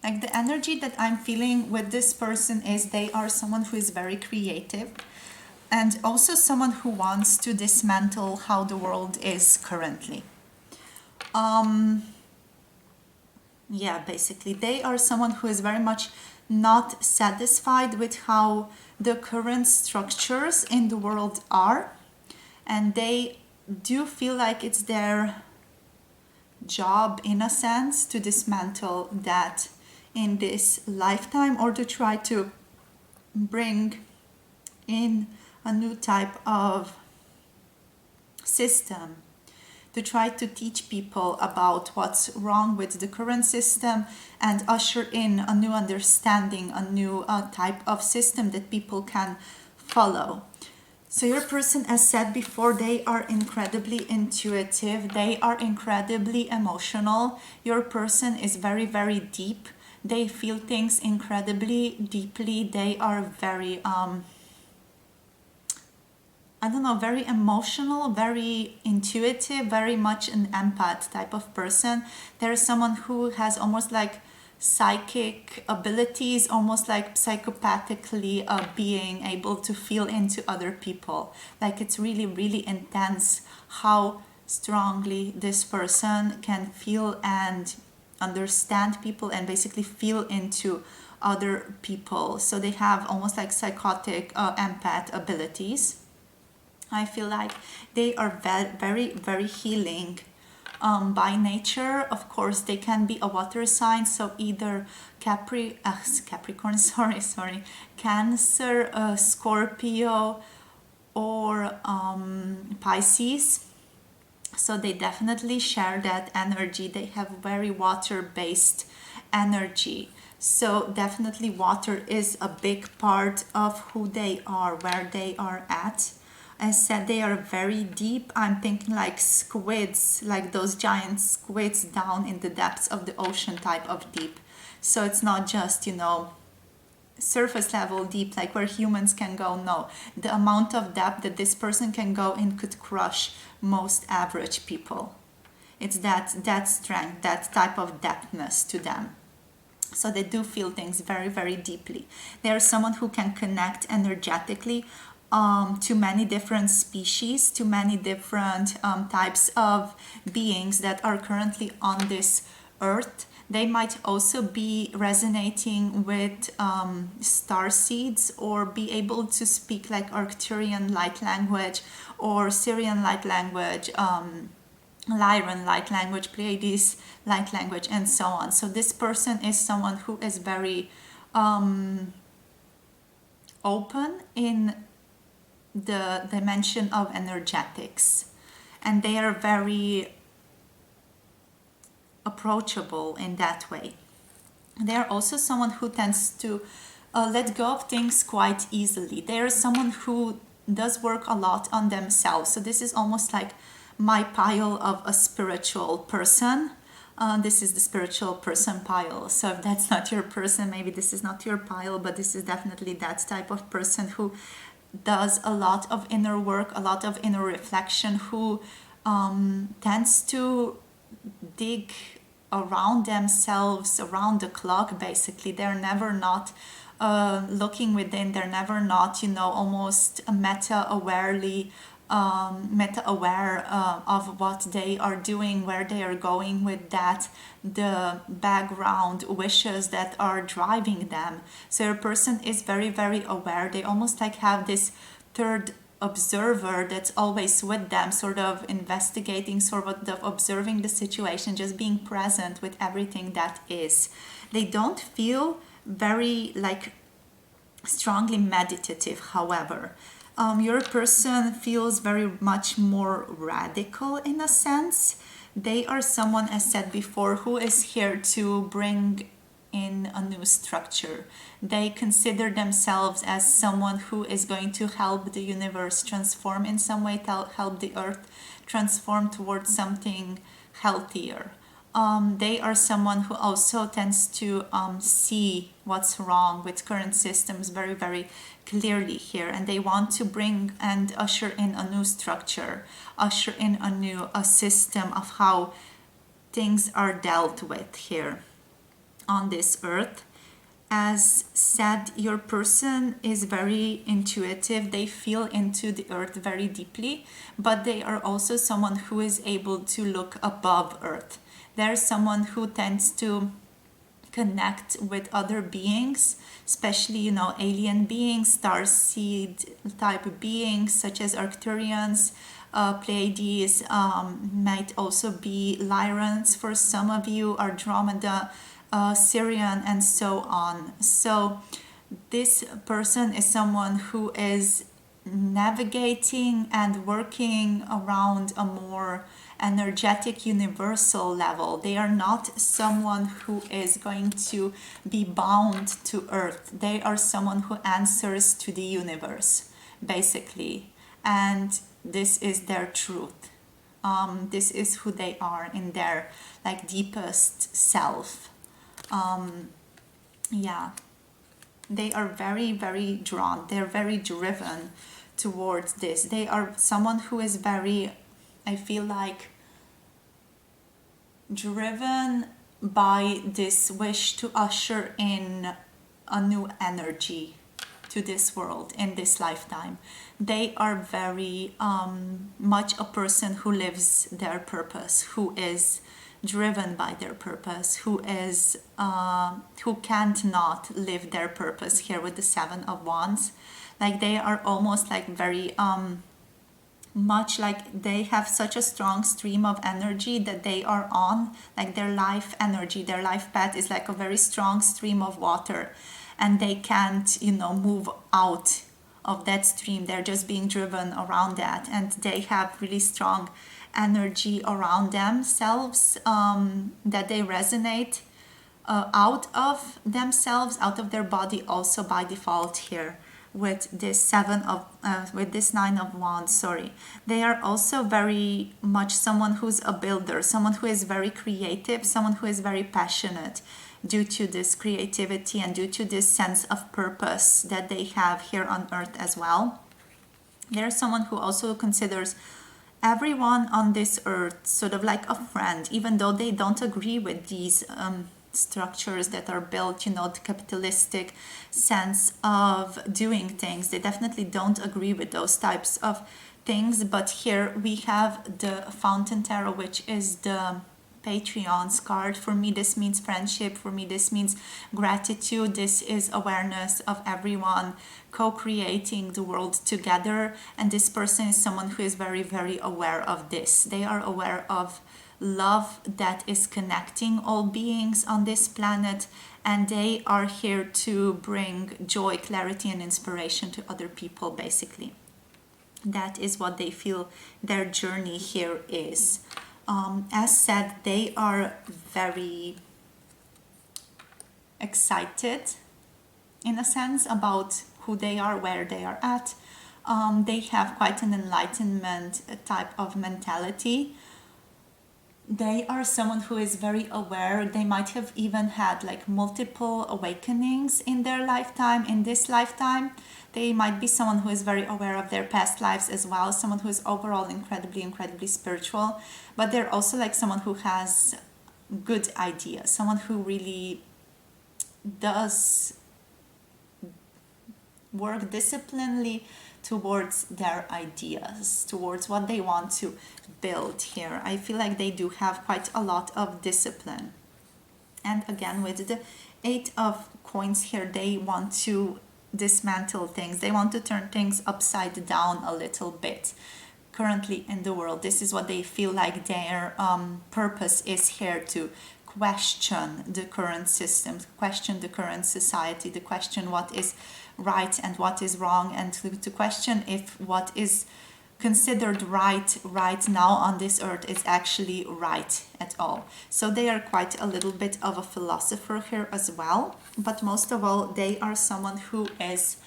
like the energy that I'm feeling with this person is they are someone who is very creative, and also someone who wants to dismantle how the world is currently. Basically, they are someone who is very much not satisfied with how the current structures in the world are, and they do feel like it's their job, in a sense, to dismantle that in this lifetime, or to try to bring in a new type of system, to try to teach people about what's wrong with the current system and usher in a new understanding, a new type of system that people can follow. So your person, as said before, they are incredibly intuitive, they are incredibly emotional. Your person is very, very deep. They feel things incredibly deeply. They are very very emotional, very intuitive, very much an empath type of person. There's someone who has almost like psychic abilities, almost like psychopathically being able to feel into other people. Like it's really, really intense how strongly this person can feel and understand people and basically feel into other people. So they have almost like psychotic empath abilities. I feel like they are very, very healing by nature. Of course, they can be a water sign, so either Capricorn, Cancer, Scorpio, or Pisces. So they definitely share that energy. They have very water-based energy. So definitely water is a big part of who they are, where they are at. As said, they are very deep. I'm thinking like squids, like those giant squids down in the depths of the ocean type of deep. So it's not just, surface level deep, like where humans can go. No, the amount of depth that this person can go in could crush most average people. It's that strength, that type of depthness to them. So they do feel things very, very deeply. They are someone who can connect energetically to many different species, to many different types of beings that are currently on this earth. They might also be resonating with star seeds, or be able to speak like Arcturian light language, or Syrian light language, Lyran light language, Pleiades light language, and so on. So this person is someone who is very open in the dimension of energetics, and they are very approachable in that way. They are also someone who tends to let go of things quite easily. They are someone who does work a lot on themselves. So this is almost like my pile of a spiritual person. This is the spiritual person pile. So if that's not your person, maybe this is not your pile, but this is definitely that type of person who does a lot of inner work, a lot of inner reflection, who tends to dig around themselves around the clock. Basically, they're never not looking within. They're never not, almost meta awarely meta-aware of what they are doing, where they are going with that, the background wishes that are driving them. So your person is very, very aware. They almost like have this third observer that's always with them, sort of investigating, sort of observing the situation, just being present with everything that is. They don't feel very like strongly meditative, however. Your person feels very much more radical in a sense. They are someone, as said before, who is here to bring in a new structure. They consider themselves as someone who is going to help the universe transform in some way, help the earth transform towards something healthier. They are someone who also tends to see what's wrong with current systems very, very clearly here, and they want to bring and usher in a new structure, usher in a system of how things are dealt with here on this earth. As said, your person is very intuitive. They feel into the earth very deeply, but they are also someone who is able to look above earth. They're someone who tends to connect with other beings, especially, alien beings, starseed type beings such as Arcturians, Pleiades, might also be Lyrans for some of you, Andromeda, Syrian, and so on. So this person is someone who is navigating and working around a more energetic universal level. They are not someone who is going to be bound to earth. They are someone who answers to the universe, basically, and this is their truth. This is who they are in their deepest self. Yeah, they are very, very drawn. They're very driven towards this. They are someone who is very, I feel like, driven by this wish to usher in a new energy to this world in this lifetime. They are very much a person who lives their purpose, who is driven by their purpose, who can't not live their purpose here with the Seven of Wands. They are almost very much they have such a strong stream of energy that they are on, their life energy, their life path is a very strong stream of water, and they can't move out of that stream. They're just being driven around that, and they have really strong energy around themselves, that they resonate out of themselves, out of their body, also by default here with this with this Nine of Wands. Sorry, they are also very much someone who's a builder, someone who is very creative, someone who is very passionate due to this creativity and due to this sense of purpose that they have here on earth as well. They're someone who also considers everyone on this earth sort of like a friend, even though they don't agree with these structures that are built, the capitalistic sense of doing things. They definitely don't agree with those types of things. But here we have the Fountain Tarot, which is the Patreon's card. For me, this means friendship. For me, this means gratitude. This is awareness of everyone co-creating the world together. And this person is someone who is very, very aware of this. They are aware of love that is connecting all beings on this planet, and they are here to bring joy, clarity, and inspiration to other people, basically. That is what they feel their journey here is. As said, they are very excited, in a sense, about who they are, where they are at. They have quite an enlightenment type of mentality. They are someone who is very aware. They might have even had multiple awakenings in their lifetime, in this lifetime. They might be someone who is very aware of their past lives as well, someone who is overall incredibly, incredibly spiritual. But they're also someone who has good ideas, someone who really does work disciplinedly towards their ideas, towards what they want to build here. I feel like they do have quite a lot of discipline. And again, with the 8 of coins here, they want to dismantle things. They want to turn things upside down a little bit. Currently in the world, this is what they feel like their purpose is here, to question the current system, question the current society, to question what is right and what is wrong, and to question if what is considered right now on this earth is actually right at all. So they are quite a little bit of a philosopher here as well, but most of all, they are someone who is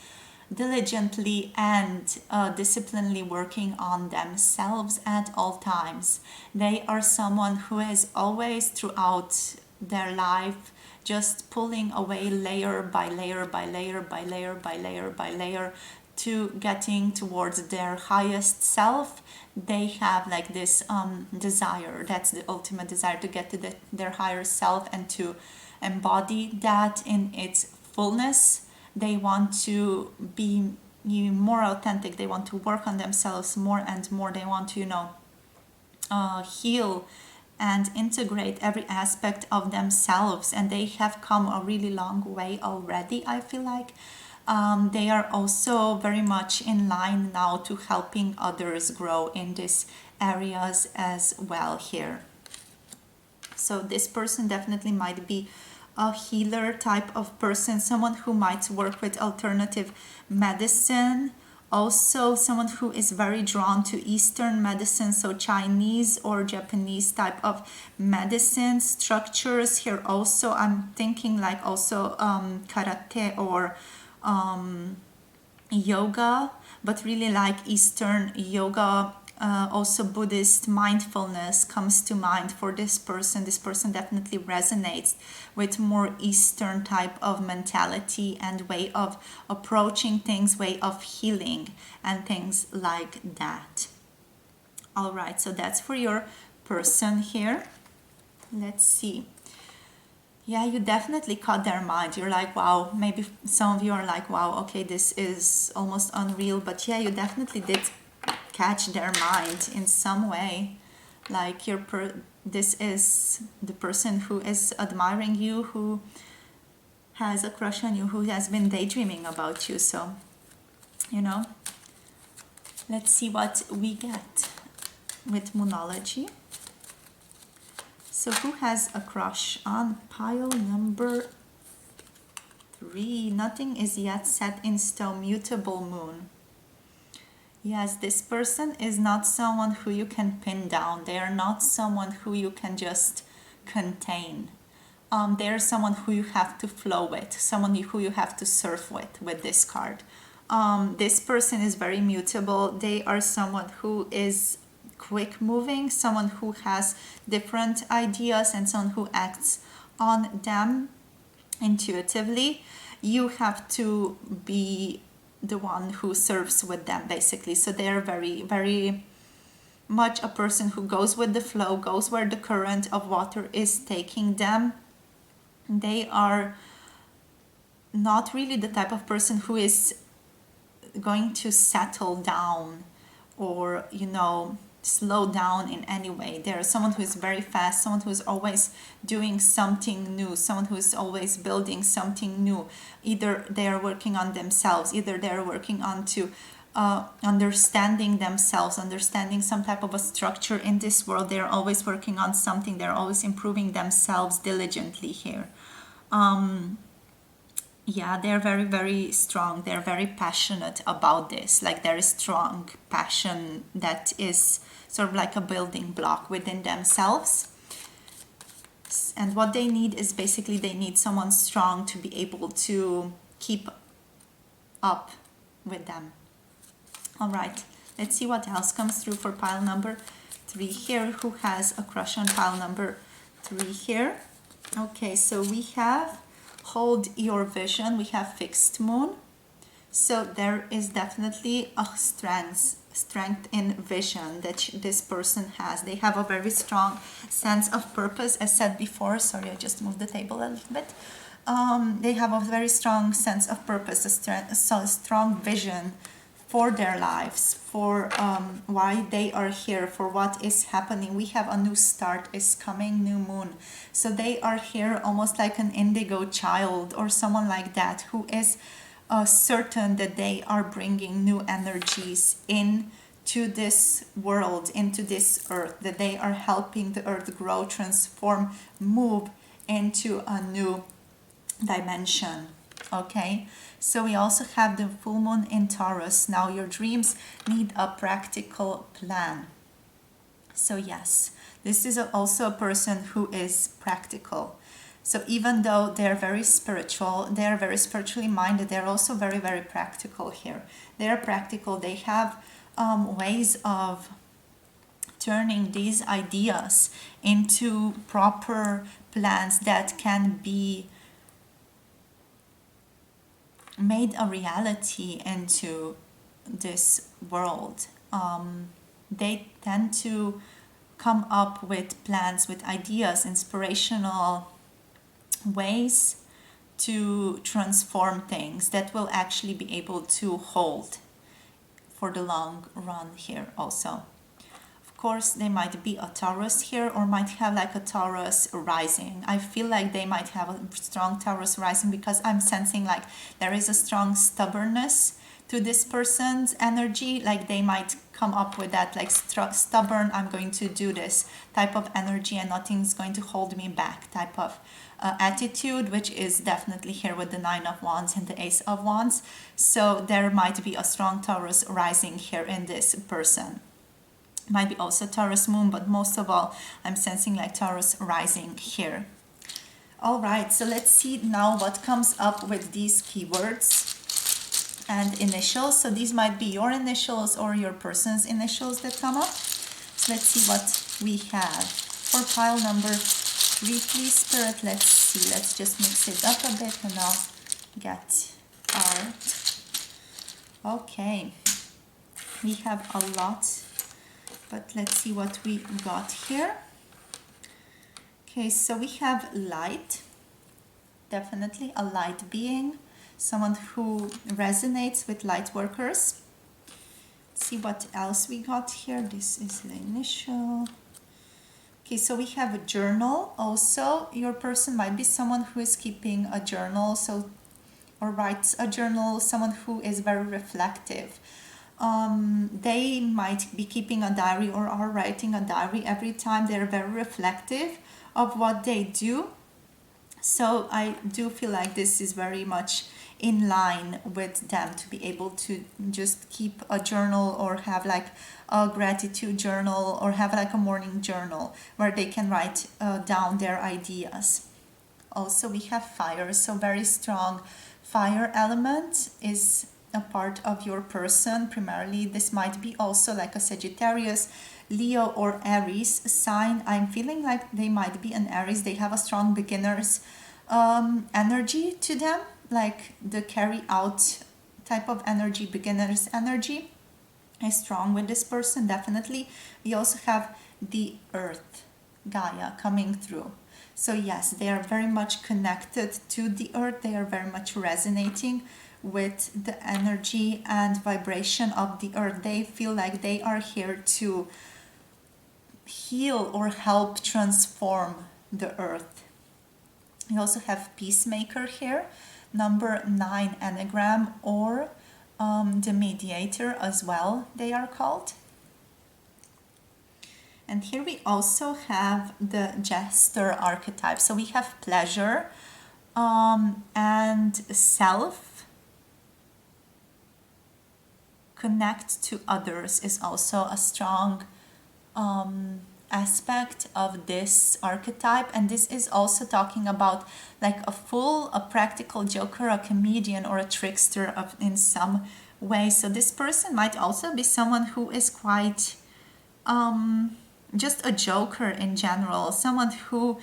diligently and disciplinedly working on themselves at all times. They are someone who is always throughout their life just pulling away layer by layer by layer by layer by layer by layer to getting towards their highest self. They have like this desire, that's the ultimate desire, to get to their higher self and to embody that in its fullness. They want to be more authentic. They want to work on themselves more and more. They want to, heal and integrate every aspect of themselves. And they have come a really long way already, I feel like. They are also very much in line now to helping others grow in these areas as well here. So this person definitely might be a healer type of person, someone who might work with alternative medicine, also someone who is very drawn to Eastern medicine, so Chinese or Japanese type of medicine structures here. Also, I'm thinking like also karate or yoga, but really like Eastern yoga. Also Buddhist mindfulness comes to mind for this person. This person definitely resonates with more Eastern type of mentality and way of approaching things, way of healing and things like that. All right, so that's for your person here. Let's see. Yeah, you definitely caught their mind. You're like, wow, maybe some of you are like, wow, okay, this is almost unreal. But yeah, you definitely did catch their mind in some way. Like this is the person who is admiring you, who has a crush on you, who has been daydreaming about you. So, let's see what we get with Moonology. So who has a crush on pile number 3? Nothing is yet set in stone. Mutable moon. Yes, this person is not someone who you can pin down. They are not someone who you can just contain. They are someone who you have to flow with, someone who you have to surf with this card. This person is very mutable. They are someone who is quick moving, someone who has different ideas and someone who acts on them intuitively. You have to be the one who serves with them, basically. So they are very, very much a person who goes with the flow, goes where the current of water is taking them. They are not really the type of person who is going to settle down or, slow down in any way. They're someone who is very fast, someone who is always doing something new, someone who is always building something new. Either they are working on themselves, either they are working on to understanding themselves, understanding some type of a structure in this world. They're always working on something. They're always improving themselves diligently here. Yeah, they're very, very strong. They're very passionate about this. Like there is strong passion that is sort of like a building block within themselves. And what they need is basically they need someone strong to be able to keep up with them. All right, let's see what else comes through for pile number 3 here. Who has a crush on pile number 3 here? Okay, so we have hold your vision. We have fixed moon. So there is definitely a strength in vision that this person has. They have a very strong sense of purpose, as said before. Sorry, I just moved the table a little bit. They have a very strong sense of purpose, a strong vision for their lives, for why they are here, for what is happening. We have a new start is coming, new moon. So they are here almost like an indigo child or someone like that who is certain that they are bringing new energies in to this world, into this earth, that they are helping the earth grow, transform, move into a new dimension. Okay, so we also have the full moon in Taurus. Now your dreams need a practical plan. So yes, this is also a person who is practical. So even though they're very spiritual, they're very spiritually minded, they're also very, very practical here. They're practical. They have ways of turning these ideas into proper plans that can be made a reality into this world. They tend to come up with plans, with ideas, inspirational ways to transform things that will actually be able to hold for the long run here also. Of course, they might be a Taurus here or might have like a Taurus rising. I feel like they might have a strong Taurus rising because I'm sensing like there is a strong stubbornness to this person's energy. Like they might come up with that like stubborn, I'm going to do this type of energy and nothing's going to hold me back type of attitude, which is definitely here with the Nine of Wands and the Ace of Wands. So there might be a strong Taurus rising here in this person. Might be also Taurus moon, but most of all I'm sensing like Taurus rising here. All right, so let's see now what comes up with these keywords and initials. So these might be your initials or your person's initials that come up. So let's see what we have for pile number 3, please, Spirit. Let's see. Let's just mix it up a bit and I'll get art. Okay. We have a lot, but let's see what we got here. Okay, so we have light. Definitely a light being. Someone who resonates with light workers. Let's see what else we got here. This is the initial. Okay, so we have a journal also. Your person might be someone who is keeping a journal, so or writes a journal, someone who is very reflective. They might be keeping a diary or are writing a diary every time. They're very reflective of what they do. So I do feel like this is very much in line with them to be able to just keep a journal or have like a gratitude journal or have like a morning journal where they can write down their ideas. Also we have fire, so very strong fire element is a part of your person. Primarily this might be also like a Sagittarius, Leo or Aries sign. I'm feeling like they might be an Aries. They have a strong beginner's energy to them, like the carry out type of energy, beginner's energy is strong with this person, definitely. We also have the earth, Gaia, coming through. So yes, they are very much connected to the earth. They are very much resonating with the energy and vibration of the earth. They feel like they are here to heal or help transform the earth. We also have peacemaker here, number 9 anagram, or the mediator as well, they are called. And here we also have the jester archetype. So we have pleasure and self. Connect to others is also a strong aspect of this archetype, and this is also talking about like a practical joker, a comedian or a trickster in some way. So this person might also be someone who is quite just a joker in general, someone who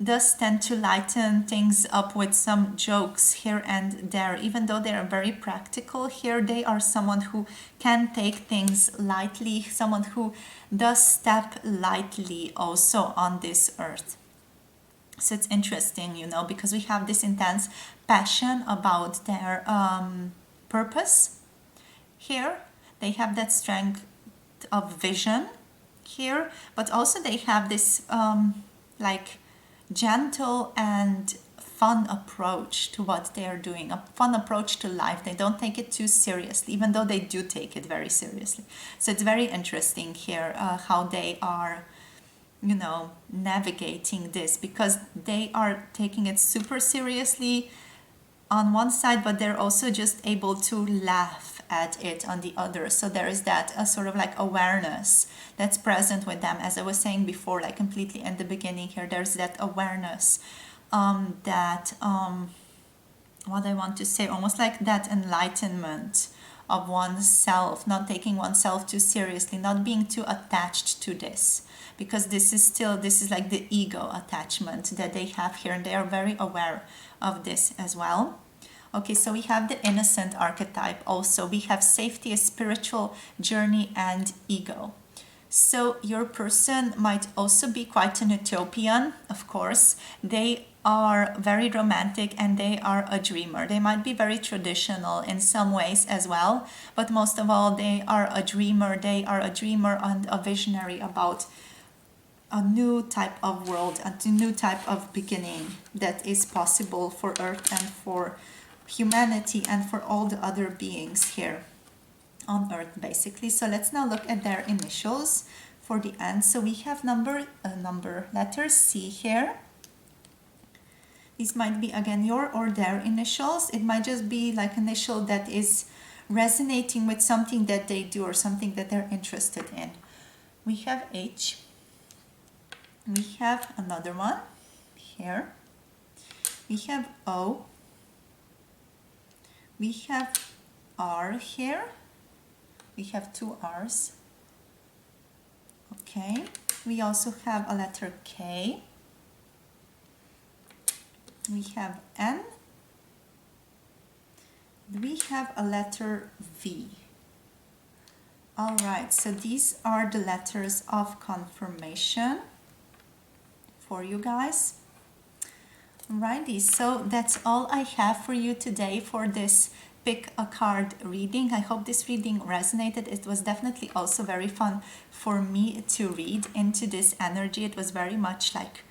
does tend to lighten things up with some jokes here and there. Even though they are very practical here, they are someone who can take things lightly, someone who does step lightly also on this earth. So it's interesting, you know, because we have this intense passion about their purpose here, They have that strength of vision here, but also they have this like gentle and fun approach to what they are doing, a fun approach to life. They don't take it too seriously, even though they do take it very seriously. So it's very interesting here how they are, you know, navigating this, because they are taking it super seriously on one side, but they're also just able to laugh at it on the other. So there is that sort of like awareness that's present with them, as I was saying before, like completely in the beginning here. There's that awareness, what I want to say, almost like that enlightenment of oneself, not taking oneself too seriously, not being too attached to this, because this is like the ego attachment that they have here, and they are very aware of this as well. Okay, so we have the innocent archetype also. We have safety, a spiritual journey, and ego. So your person might also be quite an utopian, of course. They are very romantic and they are a dreamer. They might be very traditional in some ways as well, but most of all, they are a dreamer. They are a dreamer and a visionary about a new type of world, a new type of beginning that is possible for Earth and for humanity and for all the other beings here on Earth, basically. So let's now look at their initials for the end. So we have letter C here. These might be again your or their initials. It might just be like initial that is resonating with something that they do or something that they're interested in. We have H. We have another one here. We have O. We have R here. We have two R's. Okay. We also have a letter K. We have N. We have a letter V. All right, so these are the letters of confirmation for you guys. Alrighty, so that's all I have for you today for this pick a card reading. I hope this reading resonated. It was definitely also very fun for me to read into this energy. It was very much like,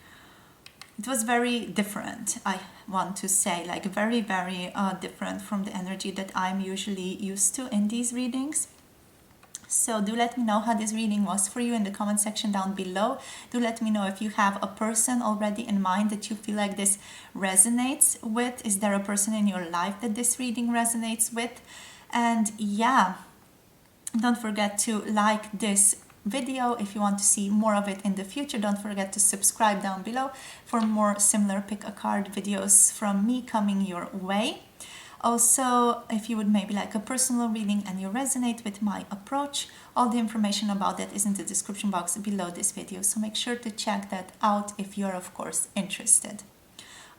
it was very different, I want to say, like very, very different from the energy that I'm usually used to in these readings. So do let me know how this reading was for you in the comment section down below. Do let me know if you have a person already in mind that you feel like this resonates with. Is there a person in your life that this reading resonates with? And yeah, don't forget to like this video if you want to see more of it in the future. Don't forget to subscribe down below for more similar pick a card videos from me coming your way. Also, if you would maybe like a personal reading and you resonate with my approach, all the information about that is in the description box below this video, so make sure to check that out if you're of course interested.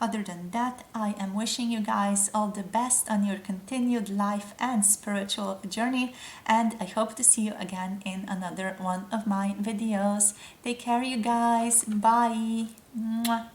Other than that, I am wishing you guys all the best on your continued life and spiritual journey, and I hope to see you again in another one of my videos. Take care, you guys. Bye. Mwah.